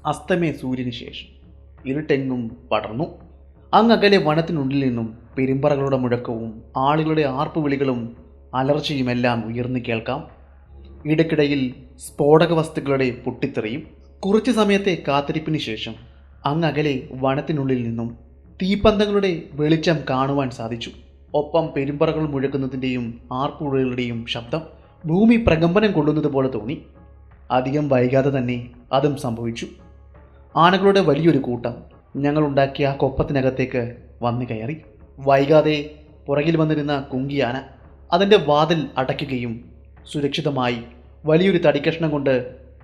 അസ്തമയ സൂര്യന് ശേഷം ഇരുട്ടെങ്ങും പടർന്നു. അങ്ങകലെ വനത്തിനുള്ളിൽ നിന്നും പെരുമ്പറകളുടെ മുഴക്കവും ആളുകളുടെ ആർപ്പുവിളികളും അലർച്ചയുമെല്ലാം ഉയർന്നു കേൾക്കാം. ഇടയ്ക്കിടയിൽ സ്ഫോടക വസ്തുക്കളുടെ പൊട്ടിത്തെറിയും. കുറച്ചു സമയത്തെ കാത്തിരിപ്പിന് ശേഷം അങ്ങകലെ വനത്തിനുള്ളിൽ നിന്നും തീപ്പന്തങ്ങളുടെ വെളിച്ചം കാണുവാൻ സാധിച്ചു. ഒപ്പം പെരുമ്പറകൾ മുഴക്കുന്നതിൻ്റെയും ആർപ്പുവിളികളുടെയും ശബ്ദം ഭൂമി പ്രകമ്പനം കൊള്ളുന്നത് പോലെ തോന്നി. അധികം വൈകാതെ തന്നെ അതും സംഭവിച്ചു. ആനകളുടെ വലിയൊരു കൂട്ടം ഞങ്ങളുണ്ടാക്കിയ ആ കൊപ്പത്തിനകത്തേക്ക് വന്നു കയറി. വൈകാതെ പുറകിൽ വന്നിരുന്ന കുങ്കിയാന അതിൻ്റെ വാതിൽ അടയ്ക്കുകയും സുരക്ഷിതമായി വലിയൊരു തടിക്കഷ്ണം കൊണ്ട്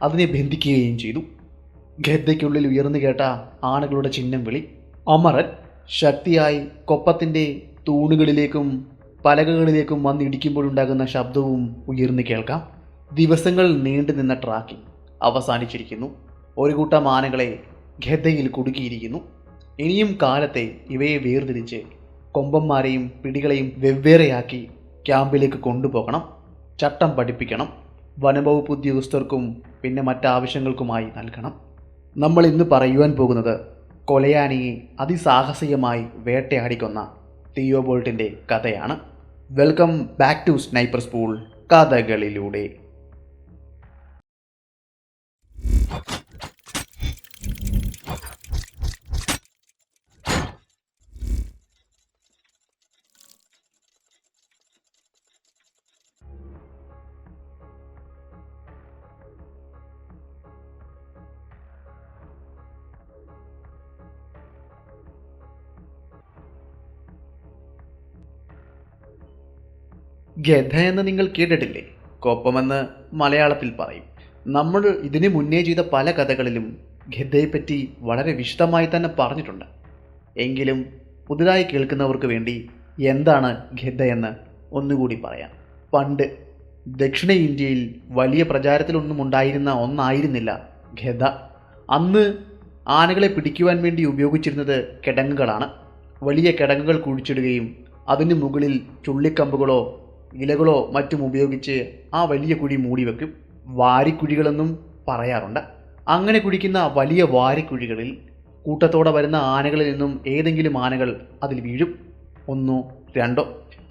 അതിനെ ബന്ധിക്കുകയും ചെയ്തു. ഗദ്ദയ്ക്കുള്ളിൽ ഉയർന്നു കേട്ട ആനകളുടെ ചിഹ്നം വിളി. അമരൻ ശക്തിയായി കൊപ്പത്തിൻ്റെ തൂണുകളിലേക്കും പലകകളിലേക്കും വന്നിടിക്കുമ്പോഴുണ്ടാകുന്ന ശബ്ദവും ഉയർന്നു കേൾക്കാം. ദിവസങ്ങൾ നീണ്ടു നിന്ന ട്രാക്കിംഗ് അവസാനിച്ചിരിക്കുന്നു. ഒരു കൂട്ടം ആനകളെ ഗദ്ദയിൽ കുടുക്കിയിരിക്കുന്നു. ഇനിയും കാലത്തെ ഇവയെ വേർതിരിച്ച് കൊമ്പന്മാരെയും പിടികളെയും വെവ്വേറെയാക്കി ക്യാമ്പിലേക്ക് കൊണ്ടുപോകണം. ചട്ടം പഠിപ്പിക്കണം. വനംവകുപ്പ് ഉദ്യോഗസ്ഥർക്കും പിന്നെ മറ്റാവശ്യങ്ങൾക്കുമായി നൽകണം. നമ്മൾ ഇന്ന് പറയുവാൻ പോകുന്നത് കൊലയാനയെ അതിസാഹസികമായി വേട്ടയാടിക്കൊന്ന തിയോബോൾട്ടിൻ്റെ കഥയാണ്. Welcome back to sniper school കഥകളിലൂടെ. ഗധ എന്ന് നിങ്ങൾ കേട്ടിട്ടില്ലേ? കൊപ്പമെന്ന് മലയാളത്തിൽ പറയും. നമ്മൾ ഇതിനു മുന്നേ ചെയ്ത പല കഥകളിലും ഗധയെപ്പറ്റി വളരെ വിശദമായി തന്നെ പറഞ്ഞിട്ടുണ്ട്. എങ്കിലും പുതുതായി കേൾക്കുന്നവർക്ക് വേണ്ടി എന്താണ് ഗധ എന്ന് ഒന്നുകൂടി പറയാം. പണ്ട് ദക്ഷിണ ഇന്ത്യയിൽ വലിയ പ്രചാരത്തിലൊന്നും ഉണ്ടായിരുന്ന ഒന്നായിരുന്നില്ല ഗധ. അന്ന് ആനകളെ പിടിക്കുവാൻ വേണ്ടി ഉപയോഗിച്ചിരുന്നത് കിടങ്ങുകളാണ്. വലിയ കിടങ്ങുകൾ കുഴിച്ചിടുകയും അതിന് മുകളിൽ ചുള്ളിക്കമ്പുകളോ ഇലകളോ മറ്റും ഉപയോഗിച്ച് ആ വലിയ കുഴി മൂടി വയ്ക്കും. വാരിക്കുഴികളെന്നും പറയാറുണ്ട്. അങ്ങനെ കുഴിക്കുന്ന വലിയ വാരിക്കുഴികളിൽ കൂട്ടത്തോടെ വരുന്ന ആനകളിൽ നിന്നും ഏതെങ്കിലും ആനകൾ അതിൽ വീഴും. ഒന്നോ രണ്ടോ.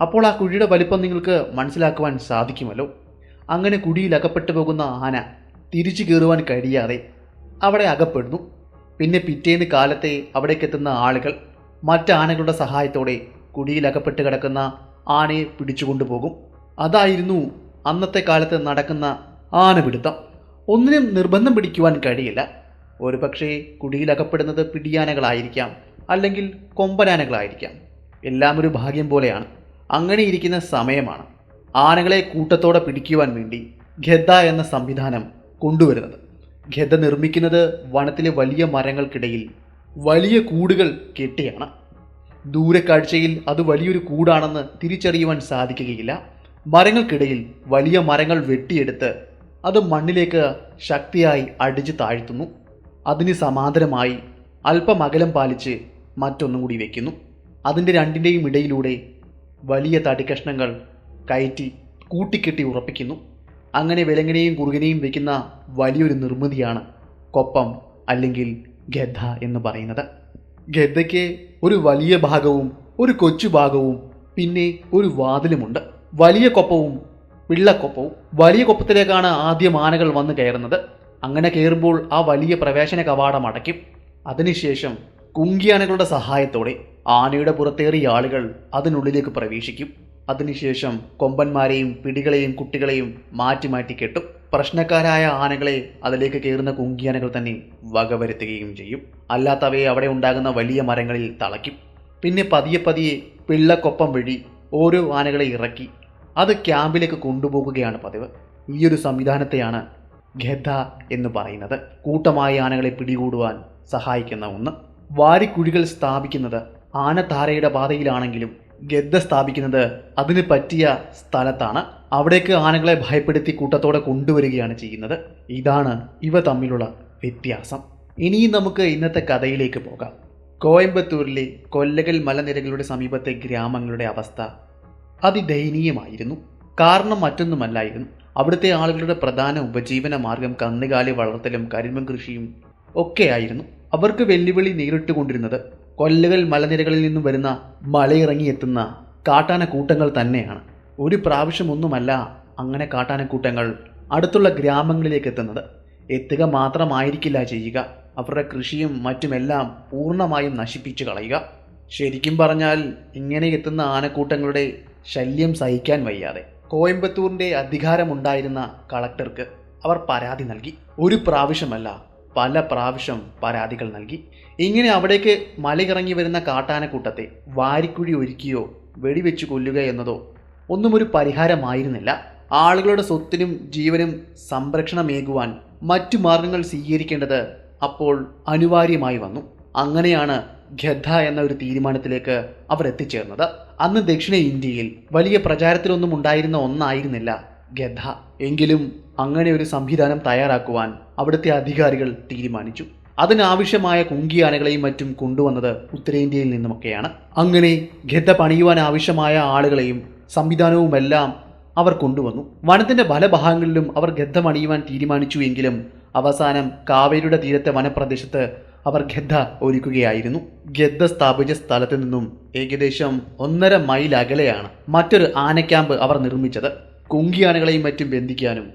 അപ്പോൾ ആ കുഴിയുടെ വലിപ്പം നിങ്ങൾക്ക് മനസ്സിലാക്കുവാൻ സാധിക്കുമല്ലോ. അങ്ങനെ കുഴിയിൽ അകപ്പെട്ടു പോകുന്ന ആന തിരിച്ചു കയറുവാൻ കഴിയാതെ അവിടെ അകപ്പെടുന്നു. പിന്നെ പിറ്റേന്ന് കാലത്തെ അവിടേക്കെത്തുന്ന ആളുകൾ മറ്റാനകളുടെ സഹായത്തോടെ കുഴിയിൽ അകപ്പെട്ട് കിടക്കുന്ന ആനയെ പിടിച്ചുകൊണ്ടുപോകും. അതായിരുന്നു അന്നത്തെ കാലത്ത് നടക്കുന്ന ആനപിടുത്തം. ഒന്നിനും നിർബന്ധം പിടിക്കുവാൻ കഴിയില്ല. ഒരു പക്ഷേ കുഴിയിലകപ്പെടുന്നത് പിടിയാനകളായിരിക്കാം, അല്ലെങ്കിൽ കൊമ്പനാനകളായിരിക്കാം. എല്ലാം ഒരു ഭാഗ്യം പോലെയാണ്. അങ്ങനെ ഇരിക്കുന്ന സമയമാണ് ആനകളെ കൂട്ടത്തോടെ പിടിക്കുവാൻ വേണ്ടി ഗദ്ദ എന്ന സംവിധാനം കൊണ്ടുവരുന്നത്. ഗദ്ദ നിർമ്മിക്കുന്നത് വനത്തിലെ വലിയ മരങ്ങൾക്കിടയിൽ വലിയ കൂടുകൾ കെട്ടിയാണ്. ദൂരക്കാഴ്ചയിൽ അത് വലിയൊരു കൂടാണെന്ന് തിരിച്ചറിയുവാൻ സാധിക്കുകയില്ല. മരങ്ങൾക്കിടയിൽ വലിയ മരങ്ങൾ വെട്ടിയെടുത്ത് അത് മണ്ണിലേക്ക് ശക്തിയായി അടിച്ചു താഴ്ത്തുന്നു. അതിന് സമാന്തരമായി അല്പം അകലം പാലിച്ച് മറ്റൊന്നും കൂടി വയ്ക്കുന്നു. അതിൻ്റെ രണ്ടിൻ്റെയും ഇടയിലൂടെ വലിയ തടിക്കഷ്ണങ്ങൾ കയറ്റി കൂട്ടിക്കെട്ടി ഉറപ്പിക്കുന്നു. അങ്ങനെ വിലങ്ങനെയും കുറുകനെയും വയ്ക്കുന്ന വലിയൊരു നിർമ്മിതിയാണ് കൊപ്പം അല്ലെങ്കിൽ ഗദ്ദ എന്ന് പറയുന്നത്. ഗദ്ദയ്ക്ക് ഒരു വലിയ ഭാഗവും ഒരു കൊച്ചു ഭാഗവും പിന്നെ ഒരു വാതിലുമുണ്ട്. വലിയ കൊപ്പവും പിള്ളക്കൊപ്പവും. വലിയ കൊപ്പത്തിലേക്കാണ് ആദ്യം ആനകൾ വന്ന് കയറുന്നത്. അങ്ങനെ കയറുമ്പോൾ ആ വലിയ പ്രവേശന കവാടം അടയ്ക്കും. അതിനുശേഷം കുങ്കിയാനകളുടെ സഹായത്തോടെ ആനയുടെ പുറത്തേറിയ ആളുകൾ അതിനുള്ളിലേക്ക് പ്രവേശിക്കും. അതിനുശേഷം കൊമ്പന്മാരെയും പിടികളെയും കുട്ടികളെയും മാറ്റി മാറ്റി കെട്ടും. പ്രശ്നക്കാരായ ആനകളെ അതിലേക്ക് കയറുന്ന കുങ്കിയാനകൾ തന്നെ വകവരുത്തുകയും ചെയ്യും. അല്ലാത്തവയെ അവിടെ ഉണ്ടാകുന്ന വലിയ മരങ്ങളിൽ തളയ്ക്കും. പിന്നെ പതിയെ പതിയെ പിള്ളക്കൊപ്പം വഴി ഓരോ ആനകളെ ഇറക്കി അത് ക്യാമ്പിലേക്ക് കൊണ്ടുപോകുകയാണ് പതിവ്. ഈയൊരു സംവിധാനത്തെയാണ് ഗദ്ദ എന്ന് പറയുന്നത്. കൂട്ടമായ ആനകളെ പിടികൂടുവാൻ സഹായിക്കുന്ന ഒന്ന്. വാരിക്കുഴികൾ സ്ഥാപിക്കുന്നത് ആനത്താരയുടെ പാതയിലാണെങ്കിലും ഗദ്ദ സ്ഥാപിക്കുന്നത് അതിന് പറ്റിയ സ്ഥലത്താണ്. അവിടേക്ക് ആനകളെ ഭയപ്പെടുത്തി കൂട്ടത്തോടെ കൊണ്ടുവരികയാണ് ചെയ്യുന്നത്. ഇതാണ് ഇവ തമ്മിലുള്ള വ്യത്യാസം. ഇനിയും നമുക്ക് ഇന്നത്തെ കഥയിലേക്ക് പോകാം. കോയമ്പത്തൂരിലെ കൊല്ലകൽ മലനിരകളുടെ സമീപത്തെ ഗ്രാമങ്ങളുടെ അവസ്ഥ അതിദയനീയമായിരുന്നു. കാരണം മറ്റൊന്നുമല്ലായിരുന്നു. അവിടുത്തെ ആളുകളുടെ പ്രധാന ഉപജീവന മാർഗം കന്നുകാലി വളർത്തലും കരിമ്പൻ കൃഷിയും ഒക്കെയായിരുന്നു. അവർക്ക് വെല്ലുവിളി നേരിട്ടുകൊണ്ടിരുന്നത് കൊല്ലകൽ മലനിരകളിൽ നിന്നും വരുന്ന മലയിറങ്ങിയെത്തുന്ന കാട്ടാനക്കൂട്ടങ്ങൾ തന്നെയാണ്. ഒരു പ്രാവശ്യമൊന്നുമല്ല അങ്ങനെ കാട്ടാനക്കൂട്ടങ്ങൾ അടുത്തുള്ള ഗ്രാമങ്ങളിലേക്ക് എത്തുന്നത്. എത്തുക മാത്രമായിരിക്കില്ല ചെയ്യുക, അവരുടെ കൃഷിയും മറ്റുമെല്ലാം പൂർണ്ണമായും നശിപ്പിച്ചു കളയുക. ശരിക്കും പറഞ്ഞാൽ ഇങ്ങനെ എത്തുന്ന ആനക്കൂട്ടങ്ങളുടെ ശല്യം സഹിക്കാൻ വയ്യാതെ കോയമ്പത്തൂരിൻ്റെ അധികാരമുണ്ടായിരുന്ന കളക്ടർക്ക് അവർ പരാതി നൽകി. ഒരു പ്രാവശ്യമല്ല, പല പ്രാവശ്യം പരാതികൾ നൽകി. ഇങ്ങനെ അവിടേക്ക് മലയിറങ്ങി വരുന്ന കാട്ടാനക്കൂട്ടത്തെ വാരിക്കുഴി ഒരുക്കിയോ വെടിവെച്ച് കൊല്ലുക എന്നതോ ഒന്നും ഒരു പരിഹാരമായിരുന്നില്ല. ആളുകളുടെ സ്വത്തിനും ജീവനും സംരക്ഷണമേകുവാൻ മറ്റു മാർഗങ്ങൾ സ്വീകരിക്കേണ്ടത് അപ്പോൾ അനിവാര്യമായി വന്നു. അങ്ങനെയാണ് ഖെദ്ദ എന്ന ഒരു തീരുമാനത്തിലേക്ക് അവർ എത്തിച്ചേർന്നത്. അന്ന് ദക്ഷിണ ഇന്ത്യയിൽ വലിയ പ്രചാരത്തിലൊന്നും ഉണ്ടായിരുന്ന ഒന്നായിരുന്നില്ല ഖെദ്ദ. എങ്കിലും അങ്ങനെ ഒരു സംവിധാനം തയ്യാറാക്കുവാൻ അവിടുത്തെ അധികാരികൾ തീരുമാനിച്ചു. അതിനാവശ്യമായ കുങ്കിയാനകളെയും മറ്റും കൊണ്ടുവന്നത് ഉത്തരേന്ത്യയിൽ നിന്നുമൊക്കെയാണ്. അങ്ങനെ ഖെദ്ദ പണിയുവാൻ ആവശ്യമായ ആളുകളെയും സംവിധാനവുമെല്ലാം അവർ കൊണ്ടുവന്നു. വനത്തിന്റെ പല ഭാഗങ്ങളിലും അവർ ഖെദ്ദ പണിയുവാൻ തീരുമാനിച്ചു. എങ്കിലും അവസാനം കാവേരിയുടെ തീരത്തെ വനപ്രദേശത്ത് അവർ ഖെദ്ദ ഒരുക്കുകയായിരുന്നു. ഖെദ്ദ സ്ഥാപിച്ച സ്ഥലത്ത് നിന്നും ഏകദേശം 1.5 മൈൽ അകലെയാണ് മറ്റൊരു ആന ക്യാമ്പ് അവർ നിർമ്മിച്ചത്. കുങ്കിയാനകളെയും മറ്റും ബന്ധിക്കാനും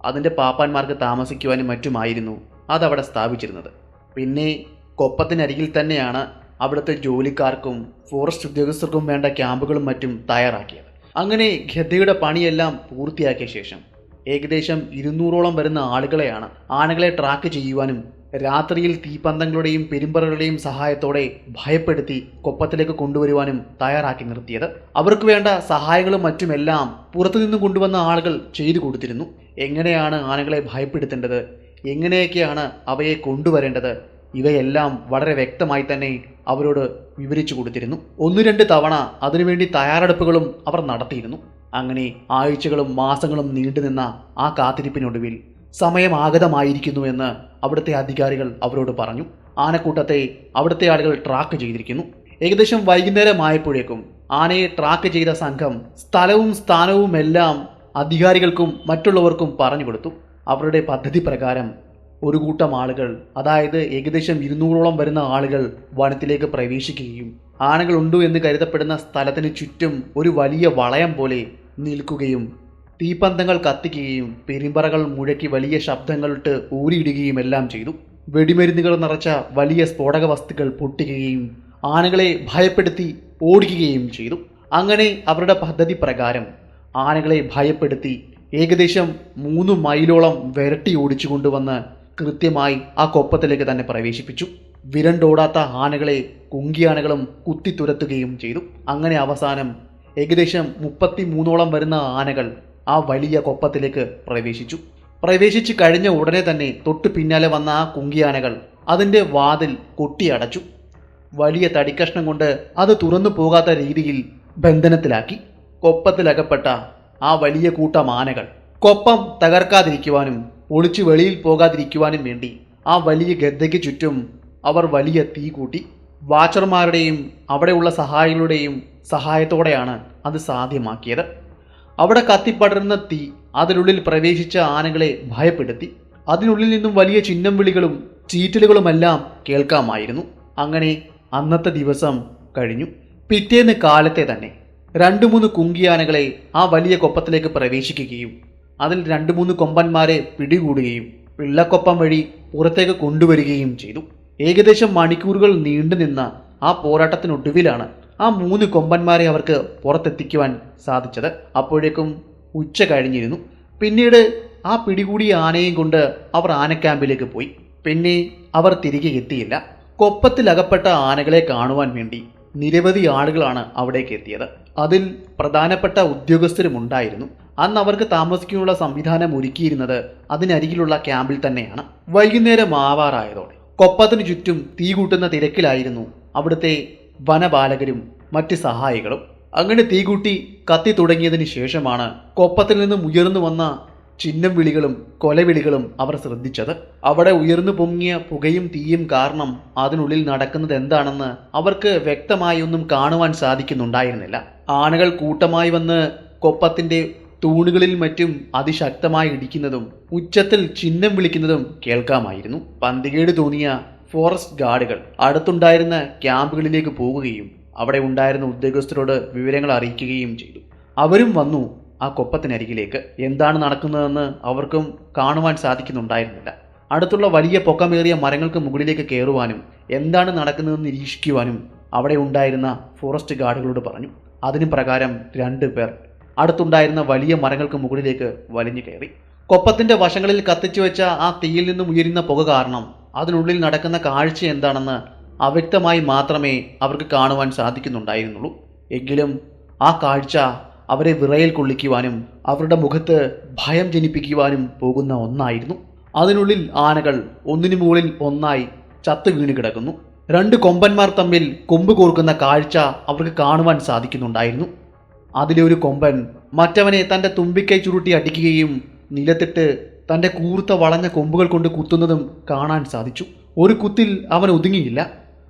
അതിൻ്റെ പാപ്പാന്മാർക്ക് താമസിക്കുവാനും മറ്റുമായിരുന്നു അതവിടെ സ്ഥാപിച്ചിരുന്നത്. പിന്നെ കൊപ്പത്തിനരികിൽ തന്നെയാണ് അവിടുത്തെ ജോലിക്കാർക്കും ഫോറസ്റ്റ് ഉദ്യോഗസ്ഥർക്കും വേണ്ട ക്യാമ്പുകളും മറ്റും തയ്യാറാക്കിയത്. അങ്ങനെ ഖെദ്ദയുടെ പണിയെല്ലാം പൂർത്തിയാക്കിയ ശേഷം ഏകദേശം 200ഓളം വരുന്ന ആളുകളെയാണ് ആനകളെ ട്രാക്ക് ചെയ്യുവാനും രാത്രിയിൽ തീപ്പന്തങ്ങളുടെയും പെരുമ്പറകളുടെയും സഹായത്തോടെ ഭയപ്പെടുത്തി കൊപ്പത്തിലേക്ക് കൊണ്ടുവരുവാനും തയ്യാറാക്കി നിർത്തിയത്. അവർക്ക് വേണ്ട സഹായങ്ങളും മറ്റുമെല്ലാം പുറത്തുനിന്നും കൊണ്ടുവന്ന ആളുകൾ ചെയ്തു കൊടുത്തിരുന്നു. എങ്ങനെയാണ് ആനകളെ ഭയപ്പെടുത്തേണ്ടത്, എങ്ങനെയൊക്കെയാണ് അവയെ കൊണ്ടുവരേണ്ടത്, ഇവയെല്ലാം വളരെ വ്യക്തമായി തന്നെ അവരോട് വിവരിച്ചു കൊടുത്തിരുന്നു. 1-2 തവണ അതിനുവേണ്ടി തയ്യാറെടുപ്പുകളും അവർ നടത്തിയിരുന്നു. അങ്ങനെ ആഴ്ചകളും മാസങ്ങളും നീണ്ടുനിന്ന ആ കാത്തിരിപ്പിനൊടുവിൽ സമയമാഗതമായിരിക്കുന്നു എന്ന് അവിടുത്തെ അധികാരികൾ അവരോട് പറഞ്ഞു. ആനക്കൂട്ടത്തെ അവിടുത്തെ ആളുകൾ ട്രാക്ക് ചെയ്തിരിക്കുന്നു. ഏകദേശം വൈകുന്നേരമായപ്പോഴേക്കും ആനയെ ട്രാക്ക് ചെയ്ത സംഘം സ്ഥലവും സ്ഥാനവുമെല്ലാം അധികാരികൾക്കും മറ്റുള്ളവർക്കും പറഞ്ഞു കൊടുത്തു. അവരുടെ പദ്ധതി പ്രകാരം ഒരു കൂട്ടം ആളുകൾ, അതായത് ഏകദേശം 200ഓളം വരുന്ന ആളുകൾ വനത്തിലേക്ക് പ്രവേശിക്കുകയും ആനകളുണ്ടു എന്ന് കരുതപ്പെടുന്ന സ്ഥലത്തിന് ചുറ്റും ഒരു വലിയ വളയം പോലെ നിൽക്കുകയും തീപ്പന്തങ്ങൾ കത്തിക്കുകയും പെരുമ്പറകൾ മുഴക്കി വലിയ ശബ്ദങ്ങളിട്ട് ഊരിയിടുകയും എല്ലാം ചെയ്തു. വെടിമരുന്നുകൾ നിറച്ച വലിയ സ്ഫോടക വസ്തുക്കൾ പൊട്ടിക്കുകയും ആനകളെ ഭയപ്പെടുത്തി ഓടിക്കുകയും ചെയ്തു. അങ്ങനെ അവരുടെ പദ്ധതി പ്രകാരം ആനകളെ ഭയപ്പെടുത്തി ഏകദേശം 3 മൈലോളം വിരട്ടി ഓടിച്ചു കൊണ്ടുവന്ന് കൃത്യമായി ആ കൊപ്പത്തിലേക്ക് തന്നെ പ്രവേശിപ്പിച്ചു. വിരണ്ടോടാത്ത ആനകളെ കുങ്കിയാനകളും കുത്തിത്തുരത്തുകയും ചെയ്തു. അങ്ങനെ അവസാനം ഏകദേശം 33ഓളം വരുന്ന ആനകൾ ആ വലിയ കൊപ്പത്തിലേക്ക് പ്രവേശിച്ചു കഴിഞ്ഞ ഉടനെ തന്നെ തൊട്ടു പിന്നാലെ വന്ന ആ കുങ്കിയാനകൾ അതിൻ്റെ വാതിൽ കൊട്ടിയടച്ചു. വലിയ തടിക്കഷ്ണം കൊണ്ട് അത് തുറന്നു പോകാത്ത രീതിയിൽ ബന്ധനത്തിലാക്കി. കൊപ്പത്തിലകപ്പെട്ട ആ വലിയ കൂട്ടം ആനകൾ കൊപ്പം തകർക്കാതിരിക്കുവാനും ഒളിച്ചു വെളിയിൽ പോകാതിരിക്കുവാനും വേണ്ടി ആ വലിയ ഗദ്ദയ്ക്ക് ചുറ്റും അവർ വലിയ തീ കൂട്ടി. വാച്ചർമാരുടെയും അവിടെയുള്ള സഹായികളുടെയും സഹായത്തോടെയാണ് അത് സാധ്യമാക്കിയത്. അവിടെ കത്തിപ്പടരുന്ന തീ അതിനുള്ളിൽ പ്രവേശിച്ച ആനകളെ ഭയപ്പെടുത്തി. അതിനുള്ളിൽ നിന്നും വലിയ ചിഹ്നം വിളികളും ചീറ്റലുകളുമെല്ലാം കേൾക്കാമായിരുന്നു. അങ്ങനെ അന്നത്തെ ദിവസം കഴിഞ്ഞു. പിറ്റേന്ന് കാലത്തെ തന്നെ 2-3 കുങ്കിയാനകളെ ആ വലിയ കൊപ്പത്തിലേക്ക് പ്രവേശിക്കുകയും അതിൽ 2-3 കൊമ്പന്മാരെ പിടികൂടുകയും പിള്ളക്കൊപ്പം വഴി പുറത്തേക്ക് കൊണ്ടുവരികയും ചെയ്തു. ഏകദേശം മണിക്കൂറുകൾ നീണ്ടുനിന്ന ആ പോരാട്ടത്തിനൊടുവിലാണ് ആ 3 കൊമ്പന്മാരെ അവർക്ക് പുറത്തെത്തിക്കുവാൻ സാധിച്ചത്. അപ്പോഴേക്കും ഉച്ച കഴിഞ്ഞിരുന്നു. പിന്നീട് ആ പിടികൂടിയ ആനയും കൊണ്ട് അവർ ആനക്യാമ്പിലേക്ക് പോയി. പിന്നെ അവർ തിരികെ എത്തിയില്ല. കൊപ്പത്തിലകപ്പെട്ട ആനകളെ കാണുവാൻ വേണ്ടി നിരവധി ആളുകളാണ് അവിടേക്ക് എത്തിയത്. അതിൽ പ്രധാനപ്പെട്ട ഉദ്യോഗസ്ഥരും ഉണ്ടായിരുന്നു. അന്ന് അവർക്ക് താമസിക്കാനുള്ള സംവിധാനം ഒരുക്കിയിരുന്നത് അതിനരികിലുള്ള ക്യാമ്പിൽ തന്നെയാണ്. വൈകുന്നേരം ആവാറായതോടെ കൊപ്പത്തിന് ചുറ്റും തീ കൂട്ടുന്ന തിരക്കിലായിരുന്നു അവിടുത്തെ വനപാലകരും മറ്റ് സഹായികളും. അങ്ങനെ തീകൂട്ടി കത്തി തുടങ്ങിയതിന് ശേഷമാണ് കൊപ്പത്തിൽ നിന്നും ഉയർന്നു വന്ന ചിഹ്നം വിളികളും കൊലവിളികളും അവർ ശ്രദ്ധിച്ചത്. അവിടെ ഉയർന്നു പൊങ്ങിയ പുകയും തീയും കാരണം അതിനുള്ളിൽ നടക്കുന്നത് എന്താണെന്ന് അവർക്ക് വ്യക്തമായി ഒന്നും കാണുവാൻ സാധിക്കുന്നുണ്ടായിരുന്നില്ല. ആനകൾ കൂട്ടമായി വന്ന് കൊപ്പത്തിന്റെ തൂണുകളിൽ മറ്റും അതിശക്തമായി ഇടിക്കുന്നതും ഉച്ചത്തിൽ ചിഹ്നം വിളിക്കുന്നതും കേൾക്കാമായിരുന്നു. പന്തികേട് തോന്നിയ ഫോറസ്റ്റ് ഗാർഡുകൾ അടുത്തുണ്ടായിരുന്ന ക്യാമ്പുകളിലേക്ക് പോകുകയും അവിടെ ഉണ്ടായിരുന്ന ഉദ്യോഗസ്ഥരോട് വിവരങ്ങൾ അറിയിക്കുകയും ചെയ്തു. അവരും വന്നു ആ കൊപ്പത്തിനരികിലേക്ക്. എന്താണ് നടക്കുന്നതെന്ന് അവർക്കും കാണുവാൻ സാധിക്കുന്നുണ്ടായിരുന്നില്ല. അടുത്തുള്ള വലിയ പൊക്കമേറിയ മരങ്ങൾക്ക് മുകളിലേക്ക് കയറുവാനും എന്താണ് നടക്കുന്നതെന്ന് നിരീക്ഷിക്കുവാനും അവിടെ ഉണ്ടായിരുന്ന ഫോറസ്റ്റ് ഗാർഡുകളോട് പറഞ്ഞു. അതിനു പ്രകാരം 2 പേർ അടുത്തുണ്ടായിരുന്ന വലിയ മരങ്ങൾക്ക് മുകളിലേക്ക് വലിഞ്ഞു കയറി. കൊപ്പത്തിന്റെ വശങ്ങളിൽ കത്തിച്ചു വെച്ച ആ തീയിൽ നിന്നും ഉയരുന്ന പുക കാരണം അതിനുള്ളിൽ നടക്കുന്ന കാഴ്ച എന്താണെന്ന് അവ്യക്തമായി മാത്രമേ അവർക്ക് കാണുവാൻ സാധിക്കുന്നുണ്ടായിരുന്നുള്ളൂ. എങ്കിലും ആ കാഴ്ച അവരെ വിറയൽ കൊള്ളിക്കുവാനും അവരുടെ മുഖത്ത് ഭയം ജനിപ്പിക്കുവാനും പോകുന്ന ഒന്നായിരുന്നു. അതിനുള്ളിൽ ആനകൾ ഒന്നിനു മുകളിൽ ഒന്നായി ചത്തു വീണ് കിടക്കുന്നു. 2 കൊമ്പന്മാർ തമ്മിൽ കൊമ്പ് കോർക്കുന്ന കാഴ്ച അവർക്ക് കാണുവാൻ സാധിക്കുന്നുണ്ടായിരുന്നു. അതിലെ ഒരു കൊമ്പൻ മറ്റവനെ തൻ്റെ തുമ്പിക്കൈ ചുരുട്ടി അടിക്കുകയും നിലത്തിട്ട് തൻ്റെ കൂർത്ത വളഞ്ഞ കൊമ്പുകൾ കൊണ്ട് കുത്തുന്നതും കാണാൻ സാധിച്ചു. ഒരു കുത്തിൽ അവൻ ഒതുങ്ങിയില്ല.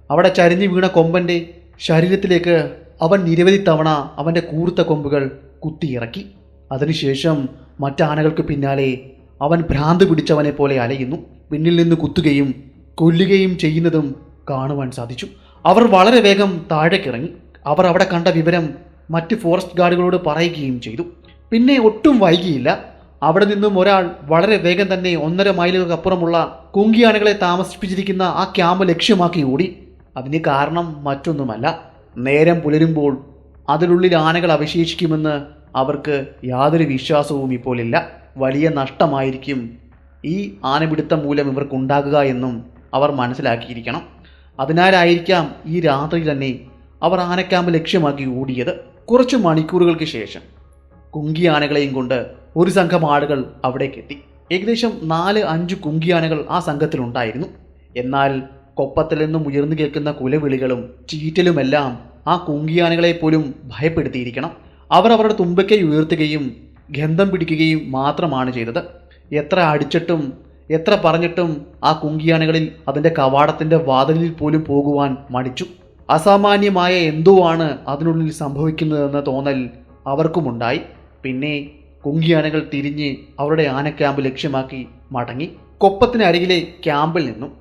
അവിടെ ചരിഞ്ഞു വീണ കൊമ്പൻ്റെ ശരീരത്തിലേക്ക് അവൻ നിരവധി തവണ അവൻ്റെ കൂർത്ത കൊമ്പുകൾ കുത്തിയിറക്കി. അതിനുശേഷം മറ്റാനകൾക്ക് പിന്നാലെ അവൻ ഭ്രാന്ത് പിടിച്ചവനെ പോലെ അലയുന്നു. പിന്നിൽ നിന്ന് കുത്തുകയും കൊല്ലുകയും ചെയ്യുന്നതും കാണുവാൻ സാധിച്ചു. അവർ വളരെ വേഗം താഴേക്കിറങ്ങി. അവർ അവിടെ കണ്ട വിവരം മറ്റ് ഫോറസ്റ്റ് ഗാർഡുകളോട് പറയുകയും ചെയ്തു. പിന്നെ ഒട്ടും വൈകിയില്ല. അവിടെ നിന്നും ഒരാൾ വളരെ വേഗം തന്നെ 1.5 മൈലുകൾക്കപ്പുറമുള്ള കുങ്കിയാനകളെ താമസിപ്പിച്ചിരിക്കുന്ന ആ ക്യാമ്പ് ലക്ഷ്യമാക്കി ഓടി. അതിന് കാരണം മറ്റൊന്നുമല്ല, നേരം പുലരുമ്പോൾ അതിനുള്ളിൽ ആനകൾ അവശേഷിക്കുമെന്ന് അവർക്ക് യാതൊരു വിശ്വാസവും ഇപ്പോൾ ഇല്ല. വലിയ നഷ്ടമായിരിക്കും ഈ ആനപിടുത്തം മൂലം ഇവർക്കുണ്ടാകുക എന്നും അവർ മനസ്സിലാക്കിയിരിക്കണം. അതിനാലായിരിക്കാം ഈ രാത്രി തന്നെ അവർ ആനക്യാമ്പ് ലക്ഷ്യമാക്കി ഓടിയത്. കുറച്ച് മണിക്കൂറുകൾക്ക് ശേഷം കുങ്കിയാനകളെയും കൊണ്ട് ഒരു സംഘം ആളുകൾ അവിടേക്കെത്തി. ഏകദേശം 4-5 കുങ്കിയാനകൾ ആ സംഘത്തിലുണ്ടായിരുന്നു. എന്നാൽ കൊപ്പത്തിൽ നിന്നും ഉയർന്നു കേൾക്കുന്ന കുലവിളികളും ചീറ്റലുമെല്ലാം ആ കുങ്കിയാനകളെ പോലും ഭയപ്പെടുത്തിയിരിക്കണം. അവർ അവരുടെ തുമ്പിക്കൈ ഉയർത്തുകയും ഗന്ധം പിടിക്കുകയും മാത്രമാണ് ചെയ്തത്. എത്ര അടിച്ചിട്ടും എത്ര പറഞ്ഞിട്ടും ആ കുങ്കിയാനകളിൽ അതിൻ്റെ കവാടത്തിൻ്റെ വാതിലിൽ പോലും പോകുവാൻ മടിച്ചു. അസാമാന്യമായ എന്തോ ആണ് അതിനുള്ളിൽ സംഭവിക്കുന്നതെന്ന തോന്നൽ അവർക്കുമുണ്ടായി. പിന്നെ കുങ്കിയാനകൾ തിരിഞ്ഞ് അവരുടെ ആനക്യാമ്പ് ലക്ഷ്യമാക്കി മടങ്ങി. കൊപ്പത്തിന് അരികിലെ ക്യാമ്പിൽ നിന്നും